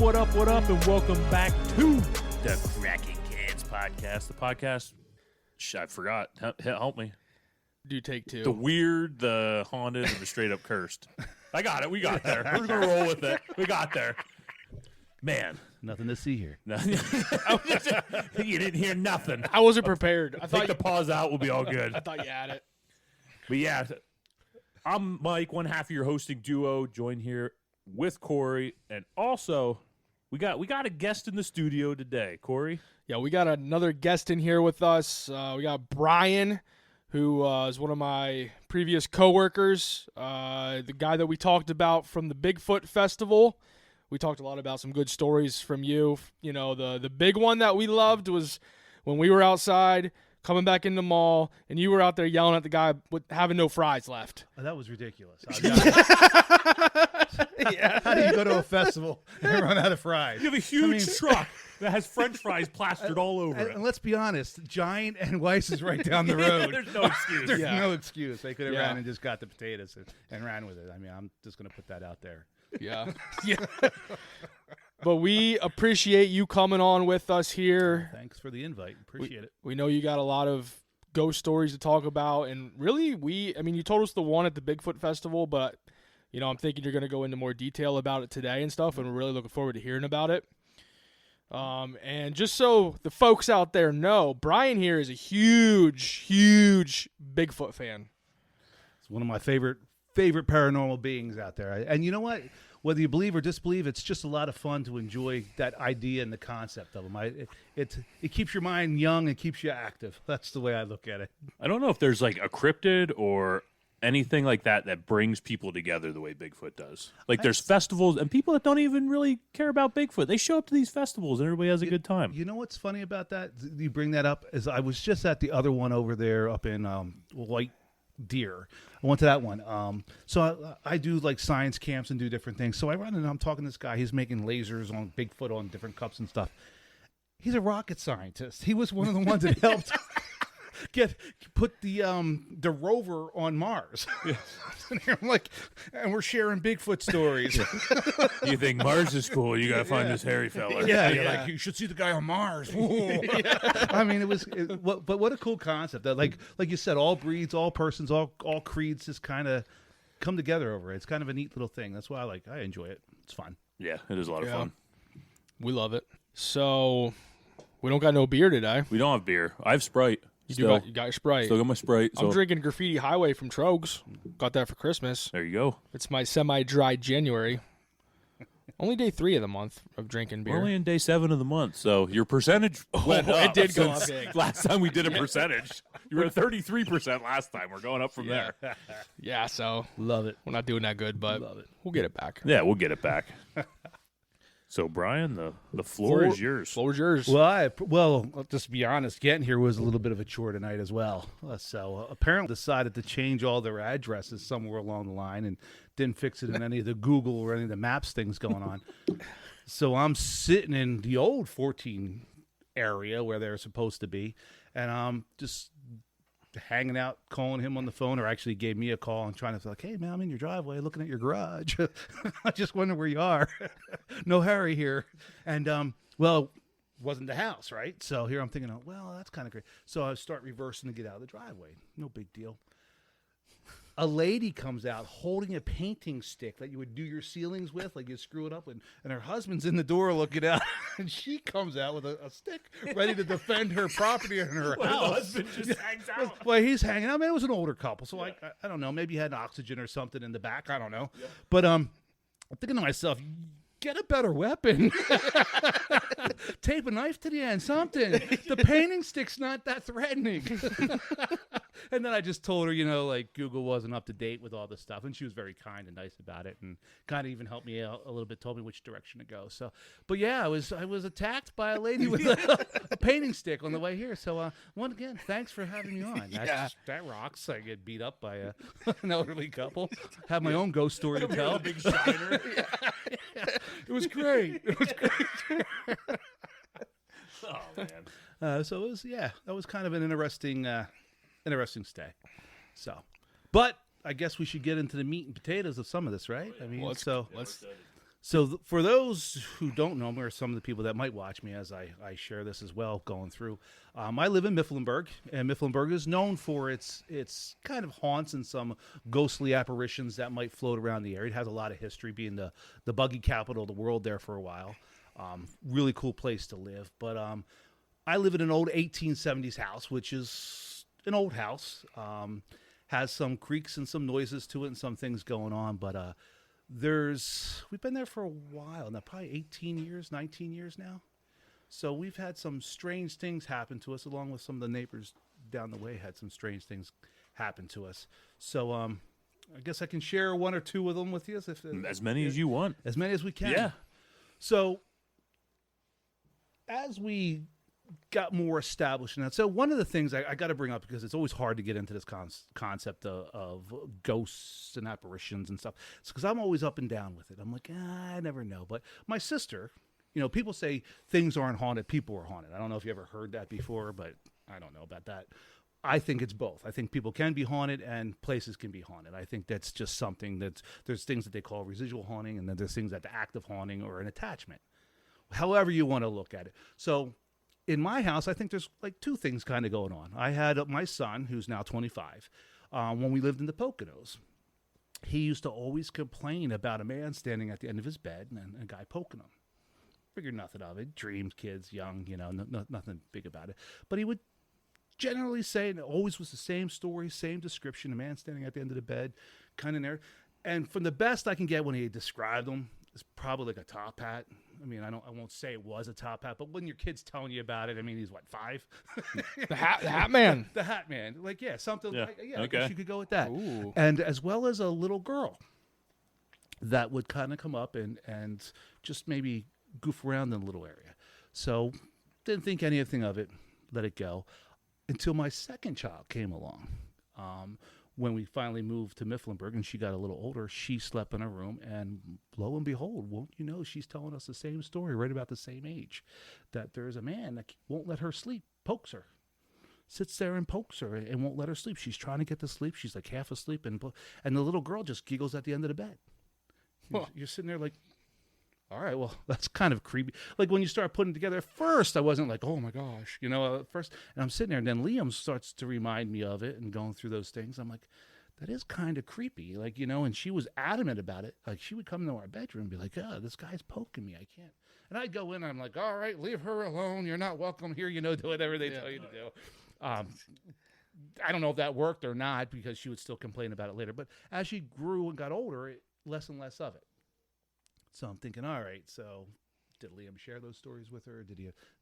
what up, and welcome back to the Cracking Cans podcast. The podcast, I forgot. Help me. Do take two. The weird, the haunted, and the straight up cursed. I got it. We got there. We're going to roll with it. We got there. Man. Nothing to see here. You didn't hear nothing. I wasn't prepared. I Take thought the pause out. We'll be all good. I thought you had it. But yeah, I'm Mike, one half of your hosting duo, joined here with Corey, and also we got a guest in the studio today. Corey? Yeah, we got another guest in here with us. We got Brian, who is one of my previous coworkers, the guy that we talked about from the Bigfoot Festival. We talked a lot about some good stories from you. You know, the big one that we loved was when we were outside coming back in the mall, and you were out there yelling at the guy with having no fries left. Oh, that was ridiculous. Yeah. How do you go to a festival and run out of fries? You have a huge truck that has French fries plastered all over it. And let's be honest, Giant and Weiss is right down the road. There's no excuse. There's no excuse. They could have Yeah. ran and just got the potatoes and ran with it. I mean, I'm just going to put that out there. Yeah. Yeah. But we appreciate you coming on with us here. Thanks for the invite. Appreciate it. We know you got a lot of ghost stories to talk about, and really, you told us the one at the Bigfoot Festival, but, you know, I'm thinking you're going to go into more detail about it today and stuff, and we're really looking forward to hearing about it. And just so the folks out there know, Brian here is a huge Bigfoot fan. It's one of my favorite paranormal beings out there. And you know what? Whether you believe or disbelieve, it's just a lot of fun to enjoy that idea and the concept of them. It keeps your mind young and keeps you active. That's the way I look at it. I don't know if there's like a cryptid or anything like that brings people together the way Bigfoot does. Like there's festivals and people that don't even really care about Bigfoot. They show up to these festivals and everybody has a good time. You know what's funny about that? You bring that up. Is I was just at the other one over there up in White Deer. I went to that one. So I do like science camps and do different things. So I run and I'm talking to this guy. He's making lasers on Bigfoot on different cups and stuff. He's a rocket scientist. He was one of the ones that helped put the rover on Mars. Yeah. I'm like, and we're sharing Bigfoot stories. You think Mars is cool? You got to find this hairy fella. Yeah, you're like, you should see the guy on Mars. I mean, but what a cool concept. That like you said, all breeds, all persons, all creeds just kind of come together over it. It's kind of a neat little thing. That's why I enjoy it. It's fun. Yeah, it is a lot of fun. We love it. So we don't got no beer today. We don't have beer. I have Sprite. You got your Sprite. Still got my Sprite. I'm drinking Graffiti Highway from Trogs. Got that for Christmas. There you go. It's my semi-dry January. Only day 3 of the month of drinking beer. We're only in day 7 of the month, so your percentage went up. It did go up big. Last time we did a percentage. You were at 33% last time. We're going up from there. Yeah, so Love it. we're not doing that good, but we'll get it back. Yeah, we'll get it back. So, Brian, the floor is yours. Floor is yours. Well, I'll just be honest, getting here was a little bit of a chore tonight as well. So apparently decided to change all their addresses somewhere along the line and didn't fix it in any of the Google or any of the Maps things going on. So I'm sitting in the old 14 area where they're supposed to be, and I'm just hanging out, calling him on the phone, or actually gave me a call and trying to like, hey man, I'm in your driveway looking at your garage. I just wonder where you are. No hurry here. And wasn't the house, right? So here I'm thinking, oh, well, that's kind of great. So I start reversing to get out of the driveway. No big deal. A lady comes out holding a painting stick that you would do your ceilings with, like you screw it up, and her husband's in the door looking out, and she comes out with a stick ready to defend her property and her house. The husband just hangs out. Well, he's hanging out. Man, it was an older couple, so I don't know. Maybe he had oxygen or something in the back. I don't know. Yeah. But I'm thinking to myself, get a better weapon. Tape a knife to the end, something. The painting stick's not that threatening. And then I just told her, like Google wasn't up to date with all this stuff. And she was very kind and nice about it and kind of even helped me out a little bit, told me which direction to go. So, but yeah, I was attacked by a lady with a painting stick on the way here. So, once again, thanks for having me on. That rocks. I get beat up by an elderly couple. Have my own ghost story to tell. Big shiner. It was great. It was great. Oh man. So it was, that was kind of an interesting stay. So, but I guess we should get into the meat and potatoes of some of this, right? I mean, let's So for those who don't know me, or some of the people that might watch me as I share this as well, going through, I live in Mifflinburg, and Mifflinburg is known for its kind of haunts and some ghostly apparitions that might float around the area. It has a lot of history, being the buggy capital of the world there for a while. Really cool place to live. But I live in an old 1870s house, which is an old house. Has some creaks and some noises to it and some things going on, but we've been there for a while now, probably 18 years, 19 years now. So we've had some strange things happen to us, along with some of the neighbors down the way had some strange things happen to us. So I guess I can share one or two of them with you. As many as you want. As many as we can. Yeah. So as we got more established in that, so one of the things I got to bring up, because it's always hard to get into this concept of ghosts and apparitions and stuff, it's because I'm always up and down with it. I'm like, I never know. But my sister, people say things aren't haunted, people are haunted. I don't know if you ever heard that before, but I don't know about that. I think it's both. I think people can be haunted and places can be haunted. I think that's just something there's things that they call residual haunting, and then there's things that the active haunting or an attachment, however you want to look at it. So in my house, I think there's like two things kind of going on. I had my son, who's now 25, when we lived in the Poconos. He used to always complain about a man standing at the end of his bed and a guy poking him. Figured nothing of it. Dreams, kids, young, nothing big about it. But he would generally say, and it always was the same story, same description, a man standing at the end of the bed, kind of there. And from the best I can get when he described him, it's probably like a top hat. I mean, I won't say it was a top hat, but when your kid's telling you about it, I mean, he's what, 5? The hat man. The hat man. Like, yeah, something like, Okay. I guess you could go with that. Ooh. And as well as a little girl that would kind of come up and just maybe goof around in a little area. So didn't think anything of it, let it go, until my second child came along. When we finally moved to Mifflinburg and she got a little older, she slept in her room, and lo and behold, won't you know, she's telling us the same story right about the same age, that there's a man that won't let her sleep, pokes her, sits there and pokes her and won't let her sleep. She's trying to get to sleep. She's like half asleep, and the little girl just giggles at the end of the bed. You're sitting there like, all right, well, that's kind of creepy. Like when you start putting it together, at first I wasn't like, oh my gosh, at first, and I'm sitting there, and then Liam starts to remind me of it and going through those things. I'm like, that is kind of creepy, and she was adamant about it. Like she would come into our bedroom and be like, oh, this guy's poking me, I can't. And I'd go in, and I'm like, all right, leave her alone. You're not welcome here. Do whatever they tell you to do. I don't know if that worked or not, because she would still complain about it later. But as she grew and got older, less and less of it. So I'm thinking, all right, so did Liam share those stories with her?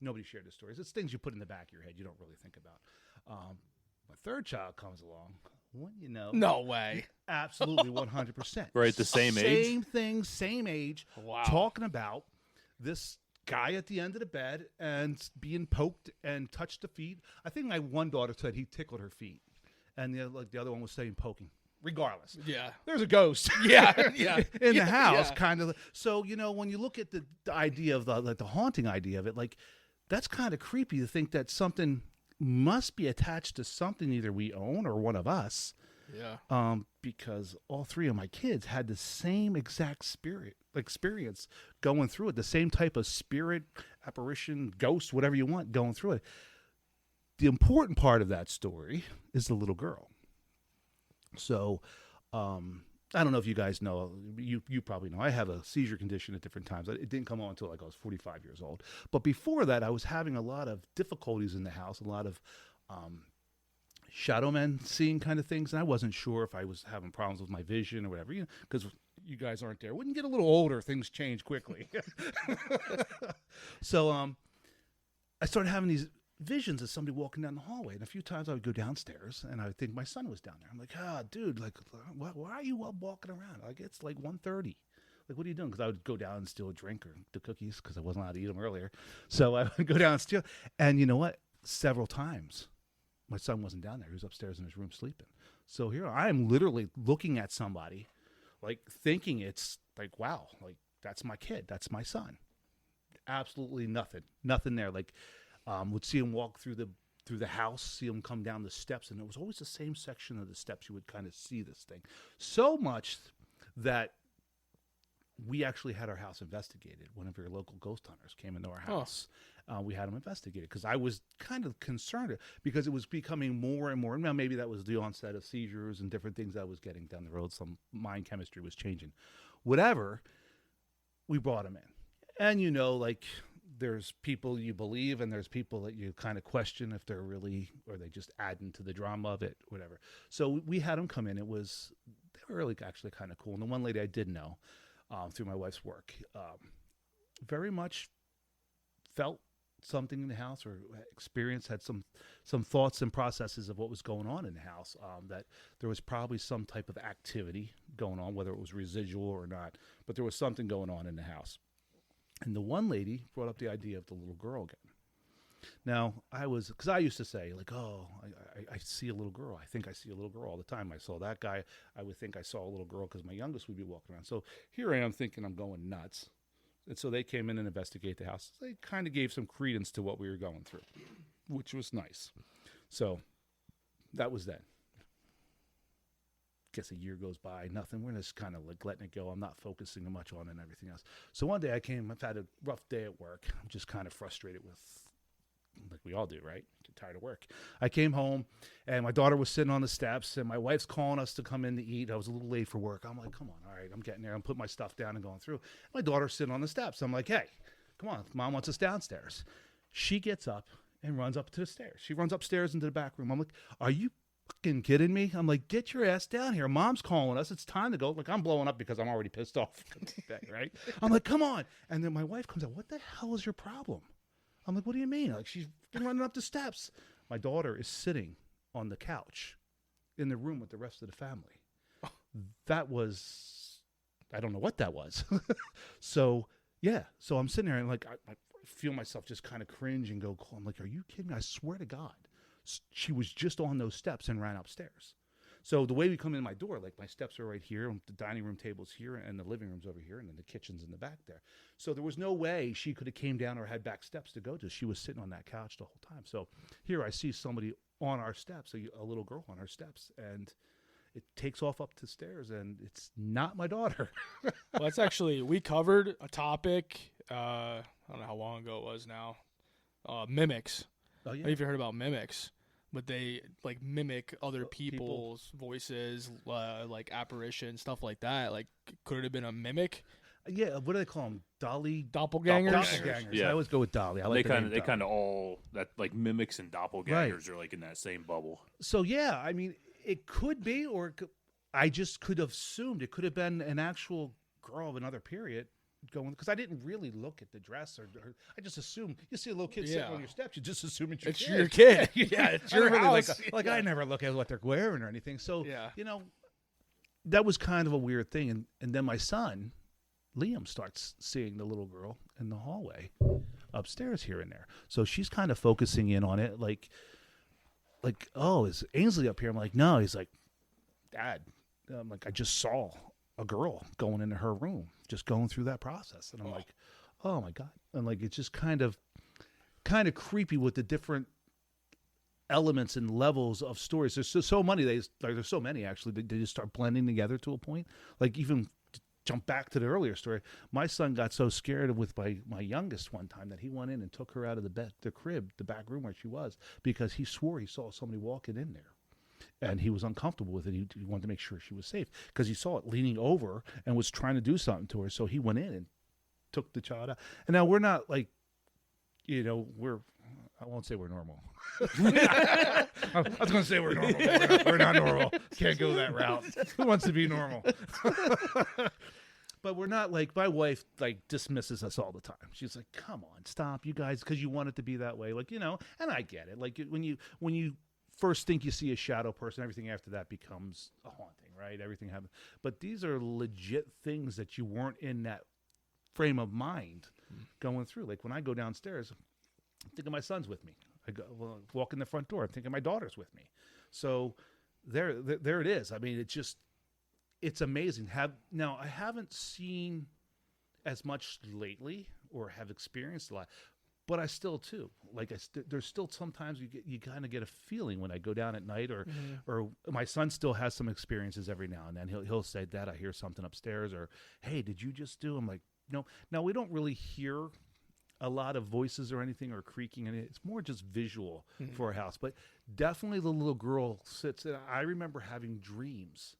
Nobody shared the stories. It's things you put in the back of your head you don't really think about. My third child comes along. Wouldn't you know? No way. Absolutely 100%. Right, the same age? Same thing, same age. Wow. Talking about this guy at the end of the bed and being poked and touched the feet. I think my one daughter said he tickled her feet. And the other one was saying poking. Regardless, there's a ghost, in the house, kind of. So when you look at the idea of the haunting idea of it, like that's kind of creepy to think that something must be attached to something either we own or one of us. Yeah. Because all three of my kids had the same exact experience going through it, the same type of spirit, apparition, ghost, whatever you want, going through it. The important part of that story is the little girl. So, I don't know if you guys know, you probably know, I have a seizure condition at different times. It didn't come on until I was 45 years old. But before that, I was having a lot of difficulties in the house, a lot of shadow men seeing kind of things. And I wasn't sure if I was having problems with my vision or whatever, because you guys aren't there. When you get a little older, things change quickly. So I started having these visions of somebody walking down the hallway, and a few times I would go downstairs and I would think my son was down there. I'm like, dude, like, why are you walking around? Like, it's like 1:30. Like, what are you doing? Because I would go down and steal a drink or the cookies because I wasn't allowed to eat them earlier. So I would go down and steal. And you know what? Several times my son wasn't down there. He was upstairs in his room sleeping. So here I am literally looking at somebody, like thinking it's like, wow, like that's my kid. That's my son. Absolutely nothing there. Like, would see him walk through the house, see him come down the steps, and it was always the same section of the steps you would kind of see this thing. So much that we actually had our house investigated. One of your local ghost hunters came into our house. We had them investigated because I was kind of concerned because it was becoming more and more. Now, maybe that was the onset of seizures and different things I was getting down the road. Some mind chemistry was changing. Whatever, we brought him in. And, you know, like there's people you believe and there's people that you kind of question if they're really, or they just adding to the drama of it, whatever. So we had them come in. They were really actually kind of cool. And the one lady I did know through my wife's work very much felt something in the house or had some thoughts and processes of what was going on in the house, that there was probably some type of activity going on, whether it was residual or not, but there was something going on in the house. And the one lady brought up the idea of the little girl again. Now, because I used to say, like, oh, I see a little girl. I think I see a little girl all the time. I saw that guy. I would think I saw a little girl because my youngest would be walking around. So here I am thinking I'm going nuts. And so they came in and investigated the house. They kind of gave some credence to what we were going through, which was nice. So that was then. Guess a year goes by, nothing. We're just kind of like letting it go. I'm not focusing much on it and everything else. So one day I've had a rough day at work. I'm just kind of frustrated with, like we all do, right? Get tired of work. I came home and my daughter was sitting on the steps and my wife's calling us to come in to eat. I was a little late for work. I'm like, come on, all right, I'm getting there. I'm putting my stuff down and going through. My daughter's sitting on the steps. I'm like, hey, come on, Mom wants us downstairs. She gets up and runs up to the stairs. She runs upstairs into the back room. I'm like, are you fucking kidding me? I'm like, get your ass down here. Mom's calling us. It's time to go. Like, I'm blowing up because I'm already pissed off. Right? I'm like, come on. And then my wife comes out. What the hell is your problem? I'm like, what do you mean? Like, she's running up the steps. My daughter is sitting on the couch in the room with the rest of the family. That was, I don't know what that was. So, yeah. So I'm sitting there and like, I feel myself just kind of cringe and go, I'm like, are you kidding me? I swear to God. She was just on those steps and ran upstairs. So the way we come in my door, like my steps are right here, and the dining room table's here, and the living room's over here, and then the kitchen's in the back there. So there was no way she could have came down or had back steps to go to. She was sitting on that couch the whole time. So here I see somebody on our steps, a little girl on our steps, and it takes off up the stairs, and it's not my daughter. Well, that's actually, we covered a topic, I don't know how long ago it was now, mimics. Oh, yeah. I don't know if you heard about mimics. But they like mimic other people's voices, like apparitions, stuff like that. Like, could it have been a mimic? Yeah, what do they call them? Doppelgangers. Doppelgangers. Yeah. I always go with Dolly. I like they kind of all that, like mimics and doppelgangers are like in that same bubble. So yeah, I mean, it could be, or I just could have assumed it could have been an actual girl of another period going, because I didn't really look at the dress or I just assumed. You see a little kid sitting on your steps, you just assume it's your kid. Yeah, it's your house. Like I never look at what they're wearing or anything. So you know, that was kind of a weird thing. And then my son Liam starts seeing the little girl in the hallway upstairs here and there. So she's kind of focusing in on it, like, oh, is Ainsley up here? I'm like, no. He's like, Dad, I'm like, I just saw a girl going into her room, just going through that process. And I'm like, oh my God. And like, it's just kind of creepy with the different elements and levels of stories. There's so many, there's so many actually, they just start blending together to a point. Like, even jump back to the earlier story, my son got so scared with my youngest one time that he went in and took her out of the crib, the back room where she was, because he swore he saw somebody walking in there. And he was uncomfortable with it. He wanted to make sure she was safe because he saw it leaning over and was trying to do something to her. So he went in and took the child out. And now we're not like, you know, I won't say we're normal. I was going to say we're normal. But we're not normal. Can't go that route. Who wants to be normal? But we're not like, my wife like dismisses us all the time. She's like, come on, stop, you guys, because you want it to be that way. Like, you know, and I get it. Like when you first think you see a shadow person, everything after that becomes a haunting, right? Everything happens. But these are legit things that you weren't in that frame of mind going through. Like when I go downstairs, I'm thinking my son's with me. I walk in the front door, I'm thinking my daughter's with me. So there it is. I mean, it's amazing. Now, I haven't seen as much lately or have experienced a lot. But I still too there's still sometimes you kind of get a feeling when I go down at night, or my son still has some experiences every now and then. He'll say, "Dad, I hear something upstairs," or "Hey, did you just do?" I'm like, "No." Now we don't really hear a lot of voices or anything or creaking, and it's more just visual for our house. But definitely the little girl sits. And I remember having dreams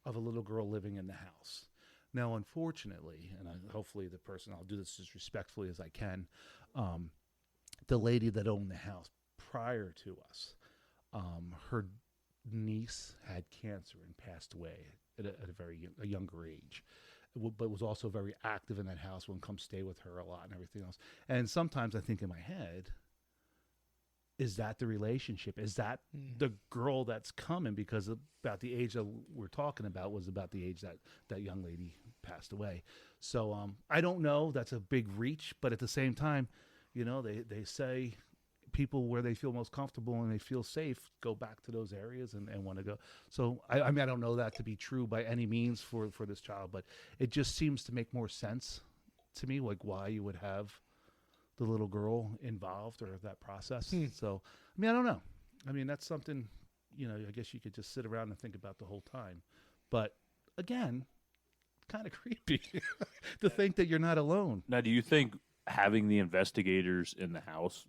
of a little girl living in the house. Now, unfortunately, and hopefully the person, I'll do this as respectfully as I can, the lady that owned the house prior to us, her niece had cancer and passed away at a younger age, but was also very active in that house, would come stay with her a lot and everything else. And sometimes I think in my head, is that the relationship? Is that the girl that's coming? Because about the age that we're talking about was about the age that young lady passed away. So I don't know. That's a big reach. But at the same time, they say people where they feel most comfortable and they feel safe go back to those areas and want to go. So, I mean, I don't know that to be true by any means for this child, but it just seems to make more sense to me, like why you would have the little girl involved or that process. So, I mean, I don't know. I mean, that's something, I guess you could just sit around and think about the whole time. But again, kind of creepy to think that you're not alone. Now, do you think having the investigators in the house,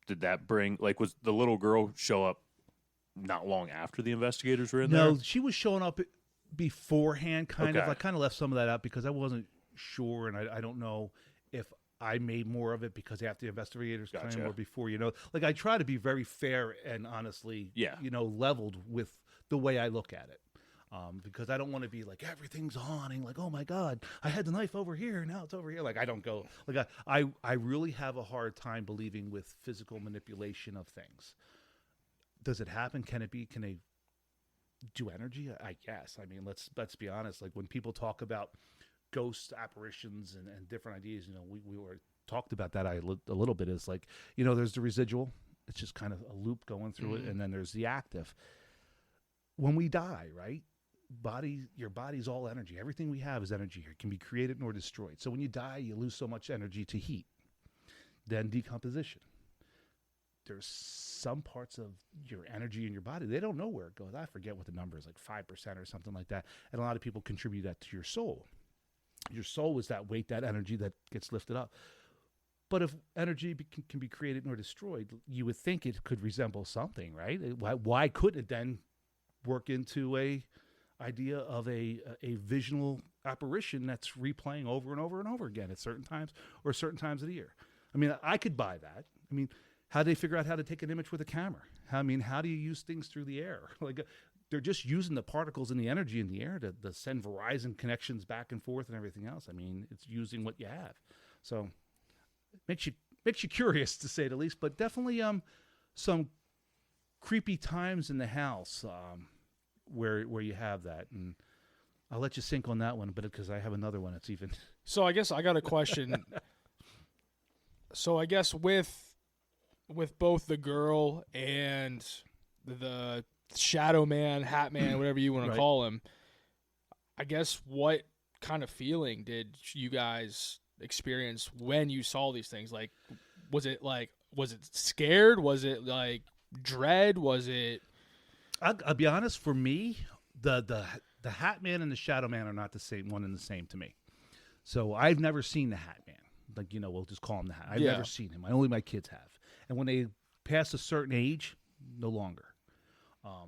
did that bring, was the little girl show up not long after the investigators were in there? No, she was showing up beforehand, kind of. Okay. I kind of left some of that out because I wasn't sure, and I don't know if I made more of it because after the investigators came or before, I try to be very fair and honestly, leveled with the way I look at it. Because I don't want to be like, everything's on and like, oh my God, I had the knife over here. Now it's over here. I don't go I really have a hard time believing with physical manipulation of things. Does it happen? Can they do energy? I guess. I mean, let's be honest. Like when people talk about ghost apparitions and different ideas, we were talked about that a little bit. Is like, there's the residual. It's just kind of a loop going through it. And then there's the active. When we die, right? Your body's all energy. Everything we have is energy here. It can be created nor destroyed. So when you die, you lose so much energy to heat. Then decomposition. There's some parts of your energy in your body, they don't know where it goes. I forget what the number is, like 5% or something like that. And a lot of people contribute that to your soul. Your soul is that weight, that energy that gets lifted up. But if energy can be created nor destroyed, you would think it could resemble something, right? Why couldn't it then work into a idea of a visual apparition that's replaying over and over and over again at certain times or certain times of the year? I mean, I could buy that. I mean, how do they figure out how to take an image with a camera? How do you use things through the air? They're just using the particles and the energy in the air to send Verizon connections back and forth and everything else. I mean, it's using what you have. So it makes you curious, to say the least, but definitely some creepy times in the house where you have that. And I'll let you sink on that one, but because I have another one that's even. So I guess I got a question. So I guess with both the girl and the shadow man, hat man, whatever you want to call him, I guess what kind of feeling did you guys experience when you saw these things? Like, was it scared? Was it like dread? Was it? I'll be honest. For me, the hat man and the shadow man are not the same one and the same to me. So I've never seen the hat man. We'll just call him the hat. I've never seen him. Only my kids have. And when they pass a certain age, no longer.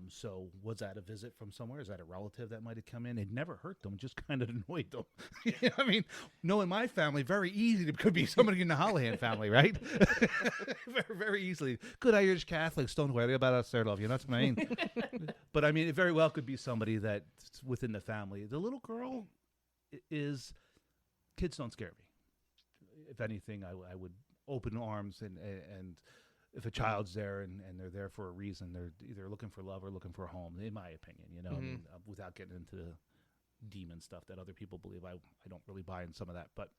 So was that a visit from somewhere? Is that a relative that might have come in? It never hurt them, just kind of annoyed them. I mean, in my family, very easy. It could be somebody in the Hollahan family, right? very, very easily. Good Irish Catholics, don't worry about us, third off. You know what I mean? But I mean, it very well could be somebody that's within the family. The little girl is, kids don't scare me. If anything, I would open arms and if a child's there and they're there for a reason, they're either looking for love or looking for a home, in my opinion, I mean, without getting into the demon stuff that other people believe. I don't really buy in some of that. But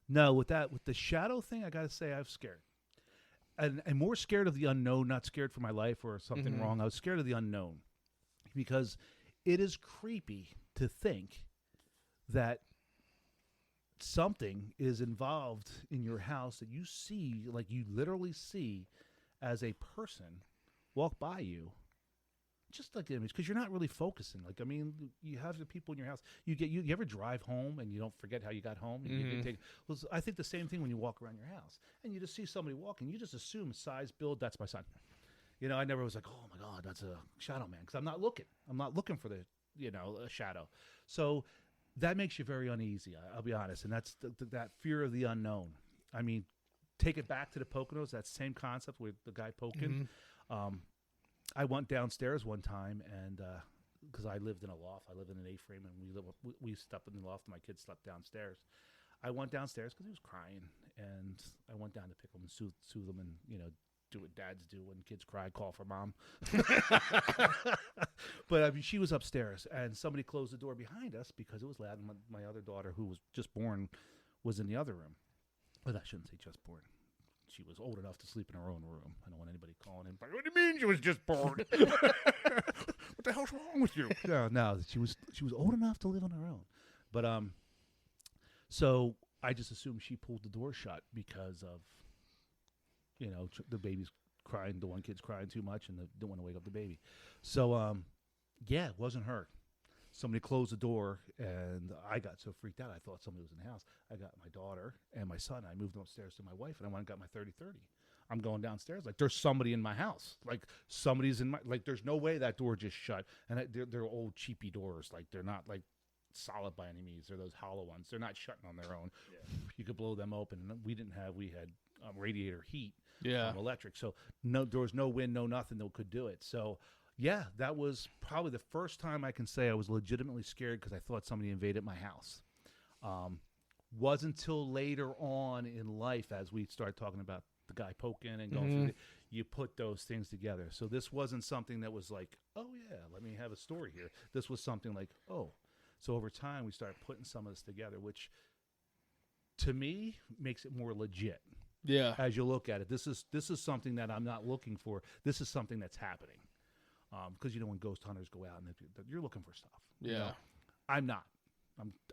no, with the shadow thing, I got to say I'm scared. And more scared of the unknown, not scared for my life or something wrong. I was scared of the unknown because it is creepy to think that something is involved in your house that you see, like you literally see as a person walk by you, just like the image, because you're not really focusing. Like, I mean, you have the people in your house. You ever drive home and you don't forget how you got home? Well, I think the same thing when you walk around your house and you just see somebody walking. You just assume size, build, that's my son. You know, I never was like, oh my God, that's a shadow man, because I'm not looking. I'm not looking for a shadow. So that makes you very uneasy. I'll be honest, and that's that fear of the unknown. I mean, take it back to the Poconos. That same concept with the guy poking. I went downstairs one time, and because I lived in a loft, I lived in an A-frame, and we slept in the loft, and my kids slept downstairs. I went downstairs because he was crying, and I went down to pick him and soothe him, and do what dads do when kids cry, call for mom. But I mean, she was upstairs, and somebody closed the door behind us because it was loud, and my other daughter, who was just born, was in the other room. Well, I shouldn't say just born. She was old enough to sleep in her own room. I don't want anybody calling in. What do you mean she was just born? What the hell's wrong with you? No, she was old enough to live on her own. But so I just assumed she pulled the door shut because of, the baby's crying. The one kid's crying too much and didn't want to wake up the baby. So it wasn't her. Somebody closed the door, and I got so freaked out. I thought somebody was in the house. I got my daughter and my son. I moved upstairs to my wife, and I went and got my 30-30. I'm going downstairs like there's somebody in my house. Like somebody's in my there's no way that door just shut. And they're old cheapy doors. Like they're not like solid by any means. They're those hollow ones. They're not shutting on their own. Yeah. You could blow them open. And we had radiator heat, electric. So there was no wind, no nothing that could do it. So. Yeah, that was probably the first time I can say I was legitimately scared because I thought somebody invaded my house. Wasn't until later on in life, as we started talking about the guy poking and going through, you put those things together. So this wasn't something that was like, oh yeah, let me have a story here. This was something like, oh. So over time, we started putting some of this together, which to me makes it more legit. Yeah. As you look at it, this is something that I'm not looking for. This is something that's happening. Because when ghost hunters go out and you're looking for stuff. Yeah, I'm not.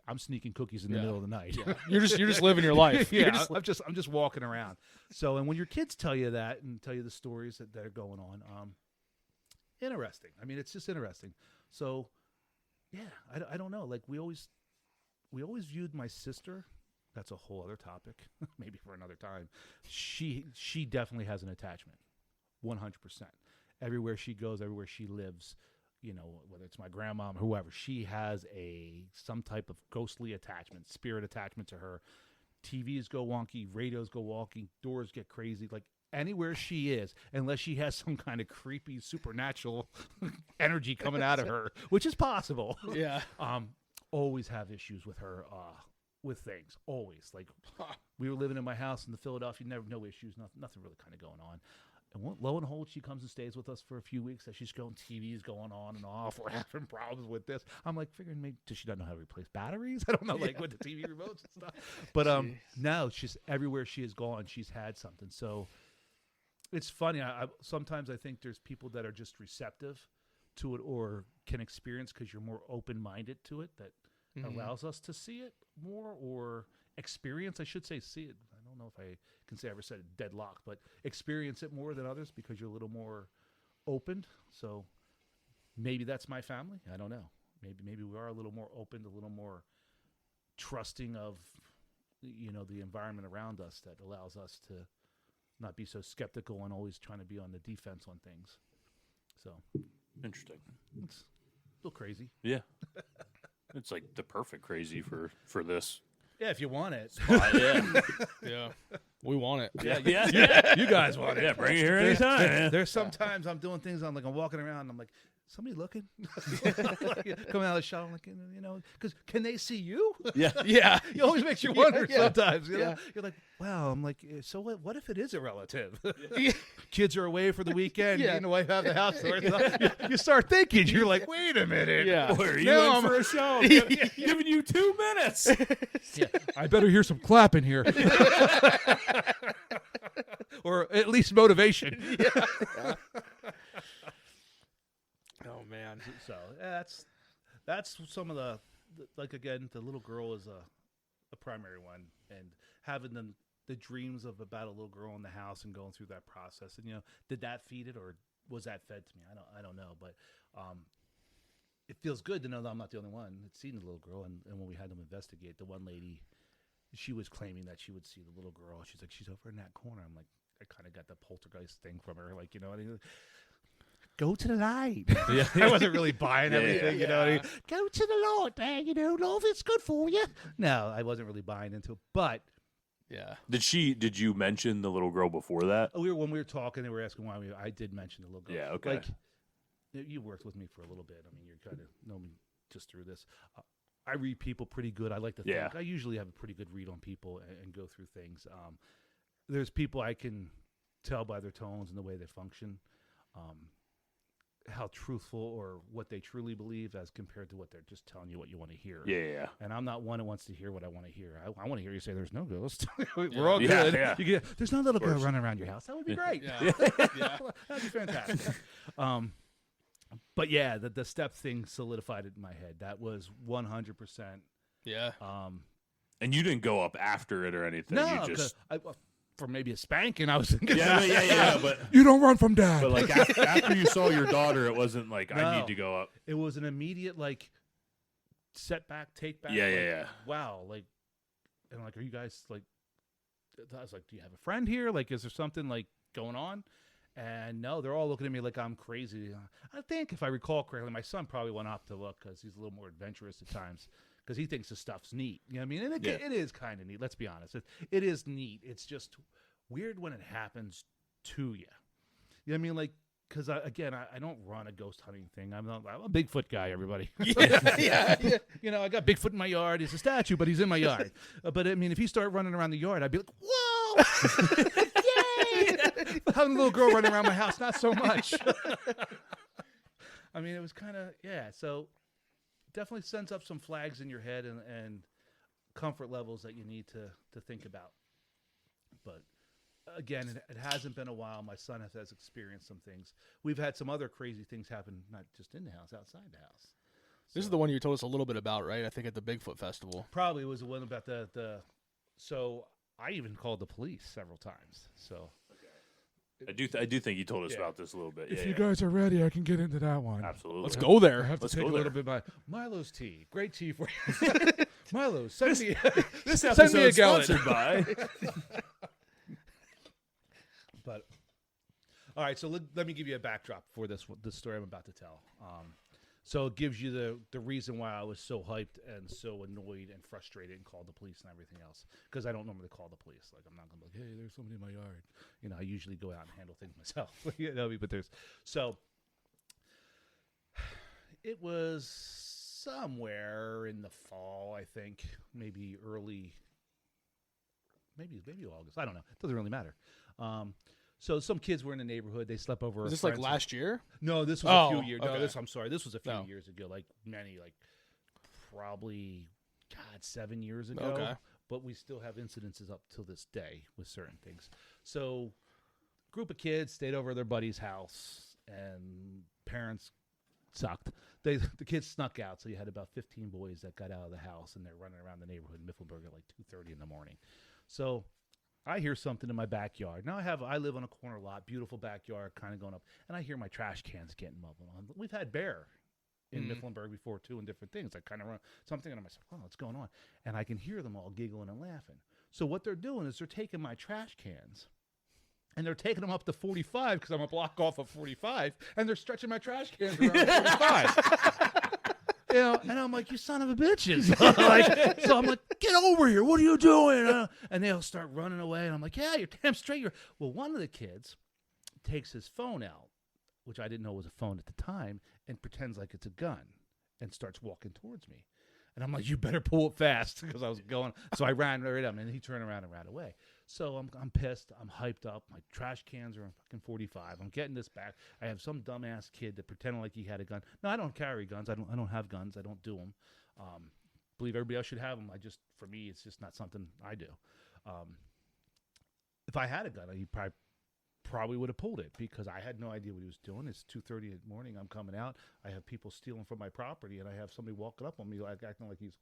I'm sneaking cookies in the middle of the night. Yeah. You're just living your life. I'm just walking around. So, and when your kids tell you that and tell you the stories that are going on, interesting. I mean, it's just interesting. So, yeah, I don't know. Like we always viewed my sister. That's a whole other topic, maybe for another time. She definitely has an attachment, 100%. Everywhere she goes, everywhere she lives, whether it's my grandma or whoever, she has some type of ghostly attachment, spirit attachment to her. TVs go wonky, radios go wonky, doors get crazy. Like anywhere she is, unless she has some kind of creepy supernatural energy coming out of her, which is possible. Yeah. Always have issues with her, with things. Always. Like we were living in my house in the Philadelphia, no issues, nothing really kind of going on. And lo and behold, she comes and stays with us for a few weeks. As she's going, TV's going on and off. We're having problems with this. I'm like, figuring maybe does she not know how to replace batteries? I don't know, like with the TV remotes and stuff. But no, she's everywhere she has gone, she's had something. So it's funny. Sometimes I think there's people that are just receptive to it or can experience because you're more open-minded to it that allows us to see it more or experience. I should say see it. I don't know if I can say I ever said it deadlocked, but experience it more than others because you're a little more open. So maybe that's my family. I don't know. Maybe we are a little more open, a little more trusting of the environment around us that allows us to not be so skeptical and always trying to be on the defense on things. So interesting. It's a little crazy. Yeah. It's like the perfect crazy for this. Yeah, if you want it. Yeah. We want it. Yeah. You guys want it. Yeah, bring it here anytime. There's sometimes I'm doing things, I'm walking around, and I'm like, somebody looking? Coming out of the shower, I'm like, because can they see you? Yeah. Yeah. It always makes you wonder sometimes. You know? Yeah. You're like, wow. I'm like, so what if it is a relative? Kids are away for the weekend. Yeah. You know, wife out of the house. You start thinking. You're like, wait a minute. Yeah. Boy, are you in for a show? I'm giving you 2 minutes. Yeah. I better hear some clapping here. Or at least motivation. Yeah. Oh man. So that's some of the like again, the little girl is a a primary one, and having the dreams of about a little girl in the house and going through that process. And did that feed it, or was that fed to me? I don't know, but it feels good to know that I'm not the only one that's seen the little girl. And when we had them investigate, the one lady, she was claiming that she would see the little girl. She's like, she's over in that corner. I'm like, I kind of got the poltergeist thing from her, like, go to the light. Yeah. I wasn't really buying everything, you know what I mean? Go to the Lord, man, Lord, it's good for you. No, I wasn't really buying into it, but yeah. Did you mention the little girl before that? When we were talking, they were asking why I did mention the little girl. Yeah, okay. Like, you worked with me for a little bit. I mean, you kind of know me just through this. I read people pretty good. I like to think. I usually have a pretty good read on people and go through things. There's people I can tell by their tones and the way they function, how truthful or what they truly believe as compared to what they're just telling you what you want to hear. Yeah. And I'm not one who wants to hear what I want to hear. I want to hear you say there's no ghost. We're all good. Yeah. There's no little girl running around your house. That would be great. Yeah. That'd be fantastic. But yeah, the step thing solidified it in my head. That was 100%. Yeah. And you didn't go up after it or anything. No, you just for maybe a spanking, I was thinking. Yeah. But you don't run from dad. But like after you saw your daughter, it wasn't like I need to go up. It was an immediate setback, take back. Yeah. Wow, and are you guys I was like, do you have a friend here? Like, is there something going on? And no, they're all looking at me like I'm crazy. I think, if I recall correctly, my son probably went up to look because he's a little more adventurous at times because he thinks the stuff's neat. You know what I mean? And it is kind of neat. Let's be honest. It is neat. It's just weird when it happens to you. You know what I mean? Because I don't run a ghost hunting thing. I'm a Bigfoot guy, everybody. Yeah. I got Bigfoot in my yard. He's a statue, but he's in my yard. But I mean, if he started running around the yard, I'd be like, whoa! Yay! Having a little girl running around my house, not so much. I mean, it was kind of, so definitely sends up some flags in your head and comfort levels that you need to think about. But again, it hasn't been a while. My son has experienced some things. We've had some other crazy things happen, not just in the house, outside the house. This is the one you told us a little bit about, right? I think at the Bigfoot Festival. Probably was the one about the so I even called the police several times. So I do think you told us about this a little bit. If you guys are ready, I can get into that one. Absolutely. Let's go there. I have to Let's take go a there. little bit of Milo's tea. Great tea for you. Milo, send me This send me a gallon. sponsored by. But all right, so let me give you a backdrop for this story I'm about to tell. So it gives you the reason why I was so hyped and so annoyed and frustrated and called the police and everything else. Because I don't normally call the police. Like, I'm not going to be like, hey, there's somebody in my yard. I usually go out and handle things myself. But it was somewhere in the fall, I think, maybe early, maybe August. I don't know. It doesn't really matter. So some kids were in the neighborhood. They slept over. Was this like last year? No, this was a few years. Okay. No, I'm sorry. This was a few years ago. Probably 7 years ago. Okay. But we still have incidences up till this day with certain things. So, group of kids stayed over at their buddy's house, and parents sucked. The kids snuck out, so you had about 15 boys that got out of the house, and they're running around the neighborhood in Mifflinburg at 2:30 in the morning. So I hear something in my backyard. Now I live on a corner lot, beautiful backyard, kind of going up, and I hear my trash cans getting muffled on. We've had bear in Mifflinburg before too, and different things. I kind of run something, and I'm like, oh, what's going on? And I can hear them all giggling and laughing. So what they're doing is they're taking my trash cans, and they're taking them up to 45 because I'm a block off of 45, and they're stretching my trash cans around 45. And I'm like, you son of a bitches. So I'm like, get over here. What are you doing? And they'll start running away. And I'm like, yeah, you're damn straight. Well, one of the kids takes his phone out, which I didn't know was a phone at the time, and pretends like it's a gun and starts walking towards me. And I'm like, you better pull it fast because I was going. So I ran right up, and he turned around and ran away. So I'm pissed. I'm hyped up. My trash cans are in fucking 45. I'm getting this back. I have some dumbass kid that pretended like he had a gun. No, I don't carry guns. I don't have guns. I don't do them. Believe everybody else should have them. For me, it's just not something I do. If I had a gun, he probably would have pulled it because I had no idea what he was doing. It's 2:30 in the morning. I'm coming out. I have people stealing from my property, and I have somebody walking up on me acting like he's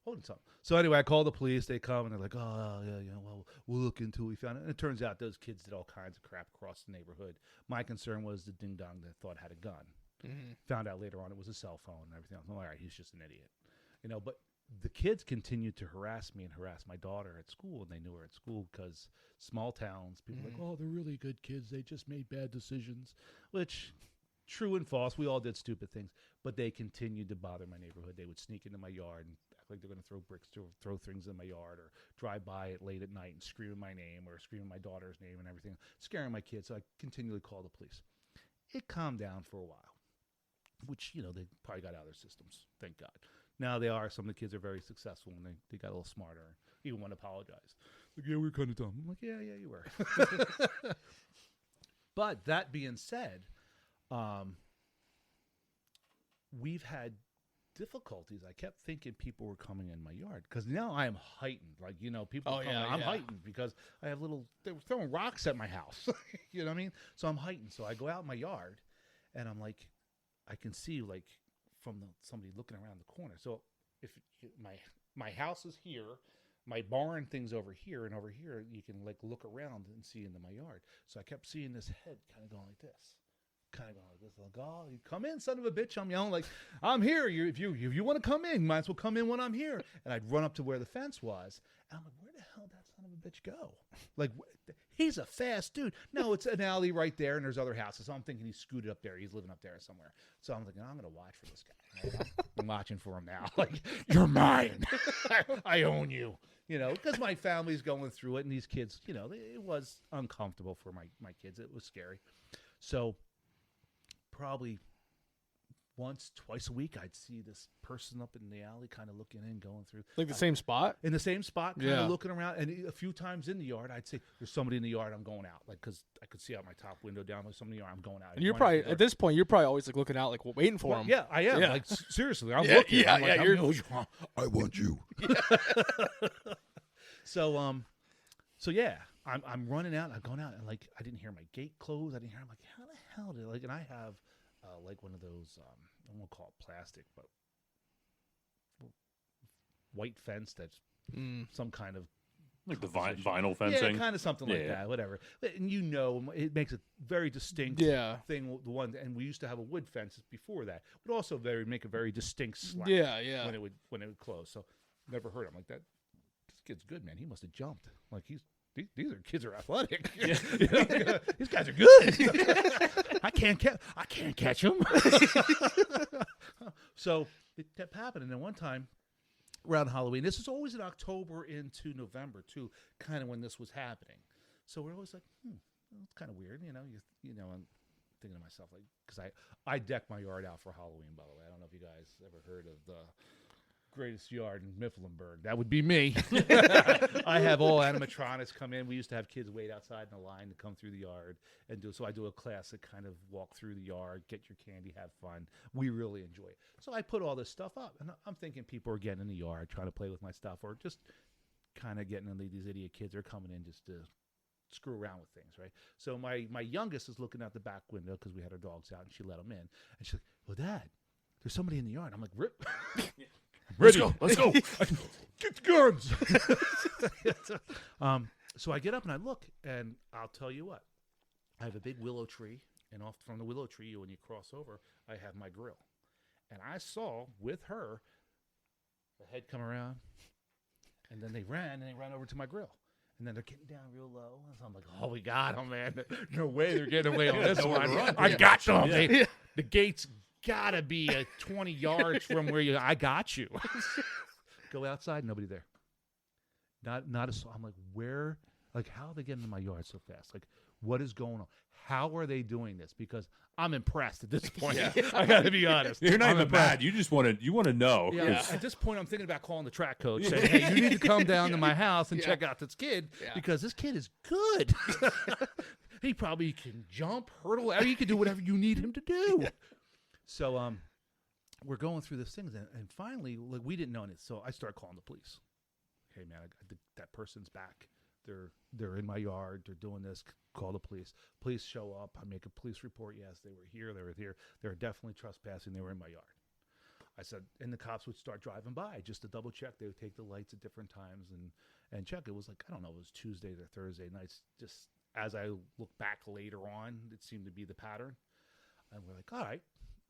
holding something. So anyway, I call the police. They come and they're like, oh yeah, well, we'll look into it. We found it. And it turns out those kids did all kinds of crap across the neighborhood. My concern was the ding dong that thought had a gun. Mm-hmm. Found out later on it was a cell phone and everything else. All right, he's just an idiot, But the kids continued to harass me and harass my daughter at school, and they knew her at school because small towns, people were like, oh, they're really good kids. They just made bad decisions, which true and false. We all did stupid things, but they continued to bother my neighborhood. They would sneak into my yard and act like they're going to throw bricks, throw things in my yard, or drive by it late at night and scream my name or scream my daughter's name and everything, scaring my kids. So I continually called the police. It calmed down for a while, which, they probably got out of their systems. Thank God. Now some of the kids are very successful, and they got a little smarter, even want to apologize. Like, yeah, we were kind of dumb. I'm like, yeah, you were. But that being said, we've had difficulties. I kept thinking people were coming in my yard because now I am heightened. Like, people I'm heightened because I have they were throwing rocks at my house. You know what I mean? So I'm heightened. So I go out in my yard, and I'm like, I can see from somebody looking around the corner. So if my house is here, my barn thing's over here, and over here you can look around and see into my yard. So I kept seeing this head kind of going like this. Like, oh, you come in, son of a bitch. I'm yelling like, I'm here. If you want to come in, you might as well come in when I'm here. And I'd run up to where the fence was. And I'm like, where the hell did that son of a bitch go? Like, he's a fast dude. No, it's an alley right there, and there's other houses. So I'm thinking he's scooted up there. He's living up there somewhere. So I'm like, I'm going to watch for this guy. Right? I'm watching for him now. Like, you're mine. I own you. Because my family's going through it, and these kids, it was uncomfortable for my kids. It was scary. So probably once, twice a week, I'd see this person up in the alley kind of looking in, going through. Like the same spot? In the same spot, kind of looking around. And a few times in the yard, I'd say, there's somebody in the yard, I'm going out. Like, because I could see out my top window down, there's somebody in the yard, I'm going out. And you're probably, at this point, you're probably always looking out, waiting for him. Yeah, I am. Yeah. Like, seriously, I'm looking. Yeah, I'm like, I want you. So yeah, I'm running out. I'm going out, and I didn't hear my gate close. I didn't hear. I'm like, how the hell did and I have one of those. I won't call it plastic, but white fence that's some kind of like the vinyl fencing. Yeah, kind of something like that. Whatever. And it makes a very distinct thing. The one, and we used to have a wood fence before that. Would also make a very distinct slap. Yeah. When it would close. So never heard him like that. This kid's good, man. He must have jumped. Like these kids are athletic. These guys are good. I can't catch them. So it kept happening. And then one time around Halloween, this is always in October into November too, kind of when this was happening. So we're always like, it's kind of weird, I'm thinking to myself, like, because I deck my yard out for Halloween, by the way. I don't know if you guys ever heard of the greatest yard in Mifflinburg. That would be me. I have all animatronics come in. We used to have kids wait outside in a line to come through the yard and do. So I do a classic kind of walk through the yard, get your candy, have fun. We really enjoy it. So I put all this stuff up, and I'm thinking people are getting in the yard trying to play with my stuff, or just kind of getting into these idiot kids are coming in just to screw around with things, right? So my youngest is looking out the back window because we had our dogs out, and she let them in, and she's like, "Well, Dad, there's somebody in the yard." I'm like, "Rip." Let's go. Get the guns. So I get up and I look, and I'll tell you what. I have a big willow tree, and off from the willow tree, when you cross over, I have my grill. And I saw with her the head come around, and then they ran over to my grill. And then they're getting down real low. So I'm like, oh, we got them, man. No way they're getting away on this one. I got them. Yeah. The gate's got to be 20 yards from where I got you. Go outside, nobody there. Not a soul. I'm like, where? Like, how are they getting in my yard so fast? Like, what is going on? How are they doing this? Because I'm impressed at this point. I got to be honest. You're not even mad. You just want to know. Yeah. At this point, I'm thinking about calling the track coach. Saying, hey, you need to come down to my house and check out this kid because this kid is good. He probably can jump, hurdle, he can do whatever you need him to do. So we're going through this thing, and finally, like, we didn't know it. So I start calling the police. Hey, man, that person's back. They're in my yard. They're doing this. Call the police. Police show up. I make a police report. Yes, they were here. They were here. They were definitely trespassing. They were in my yard. I said, and the cops would start driving by just to double check. They would take the lights at different times and check. It was like, I don't know, it was Tuesday or Thursday nights. Just as I look back later on, it seemed to be the pattern. And we're like, all right,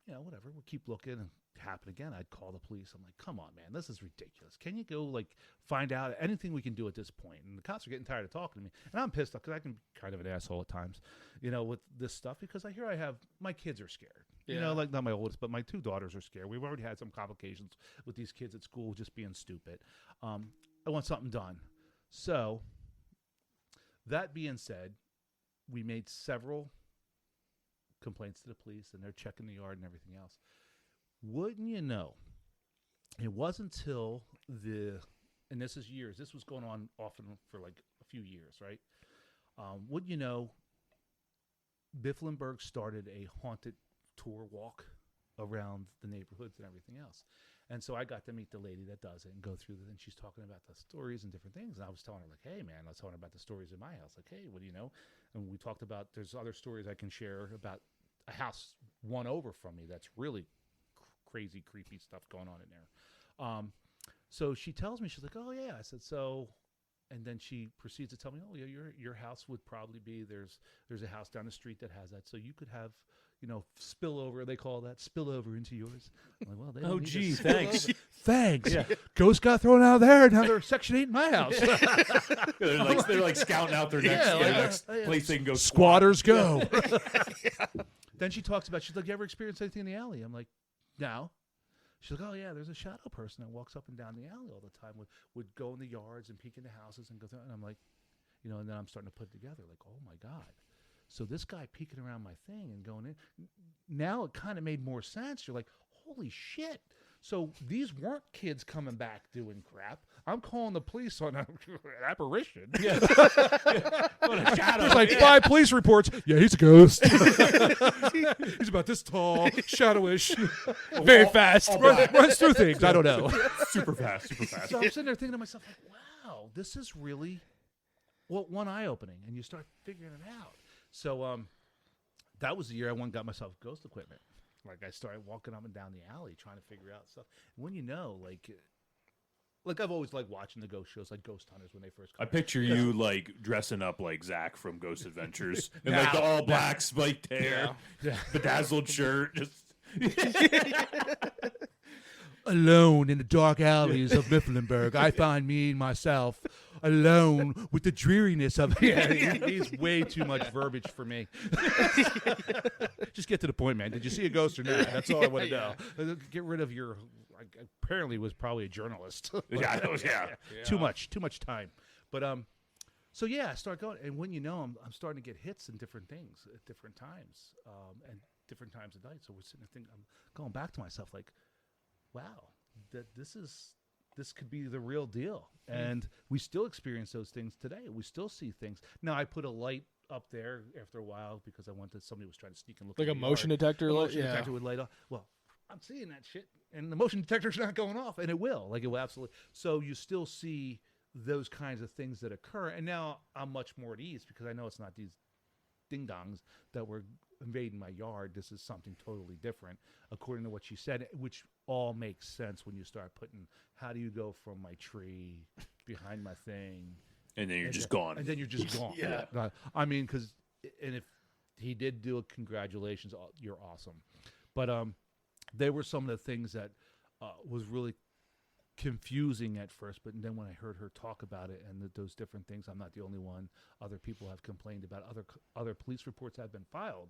whatever. We'll keep looking. And it happened again. I'd call the police. I'm like, come on, man, this is ridiculous. Can you go find out anything we can do at this point? And the cops are getting tired of talking to me. And I'm pissed off because I can be kind of an asshole at times, with this stuff, because I have my kids are scared. Yeah. Not my oldest, but my 2 daughters are scared. We've already had some complications with these kids at school just being stupid. I want something done. So, that being said, we made several complaints to the police, and they're checking the yard and everything else. Wouldn't you know, it wasn't until and this is years, this was going on often for like a few years, right? Wouldn't you know, Mifflinburg started a haunted tour walk around the neighborhoods and everything else. And so I got to meet the lady that does it and go through and she's talking about the stories and different things. And I was telling her, like, hey, man, I was telling her about the stories in my house. Like, hey, what do you know? And we talked about, there's other stories I can share about a house one over from me that's really crazy, creepy stuff going on in there. So she tells me, she's like, oh, yeah. I said, so, and then she proceeds to tell me, oh, yeah, your house would probably be, there's a house down the street that has that. So you could have, spillover, they call that, spillover into yours. I'm like, well, they don't need to spill thanks. over. Thanks. Yeah. Ghost got thrown out of there. Now they're Section 8 in my house. they're like scouting out their next place they can go. Squatters go. Then she talks about, she's like, you ever experienced anything in the alley? I'm like, no. She's like, oh, yeah, there's a shadow person that walks up and down the alley all the time, would go in the yards and peek into houses and go through. And I'm like, and then I'm starting to put it together, like, oh, my God. So this guy peeking around my thing and going in. Now it kind of made more sense. You're like, holy shit. So these weren't kids coming back doing crap. I'm calling the police on an apparition. Yeah. What a shadow. There's like 5 police reports. Yeah, he's a ghost. He's about this tall, shadowish, Very fast. runs through things. I don't know. Super fast. So I'm sitting there thinking to myself, like, wow, this is really one eye-opening. And you start figuring it out. So that was the year I went and got myself ghost equipment. Like, I started walking up and down the alley trying to figure out stuff. And when like I've always liked watching the ghost shows, like Ghost Hunters when they first come I out. picture you like dressing up like Zach from Ghost Adventures in like the all black spiked hair, bedazzled shirt. Just Alone in the dark alleys of Mifflinburg, I find me myself alone with the dreariness of he's way too much verbiage for me. Just get to the point, man. Did you see a ghost or not? That's all I want to know. Get rid of your apparently was probably a journalist. Too much time. But so yeah, I start going, and when I'm starting to get hits in different things at different times, and different times of night. So we're sitting there thinking, I'm going back to myself like, wow, that this could be the real deal. And we still experience those things today. We still see things. Now, I put a light up there after a while because I wanted somebody was trying to sneak and look Like in a the motion yard. detector A light? motion detector would light up. Well, I'm seeing that shit, and the motion detector's not going off, and it will. Like, it will absolutely. So you still see those kinds of things that occur. And now I'm much more at ease because I know it's not these ding-dongs that were invading my yard. This is something totally different, according to what she said, which all makes sense when you start putting, how do you go from my tree behind my thing, and then you're just gone. and then you're just gone. Yeah. I mean, because, and if he did do it, congratulations, you're awesome. But they were some of the things that was really confusing at first, but then when I heard her talk about it and those different things, I'm not the only one. Other people have complained about other police reports have been filed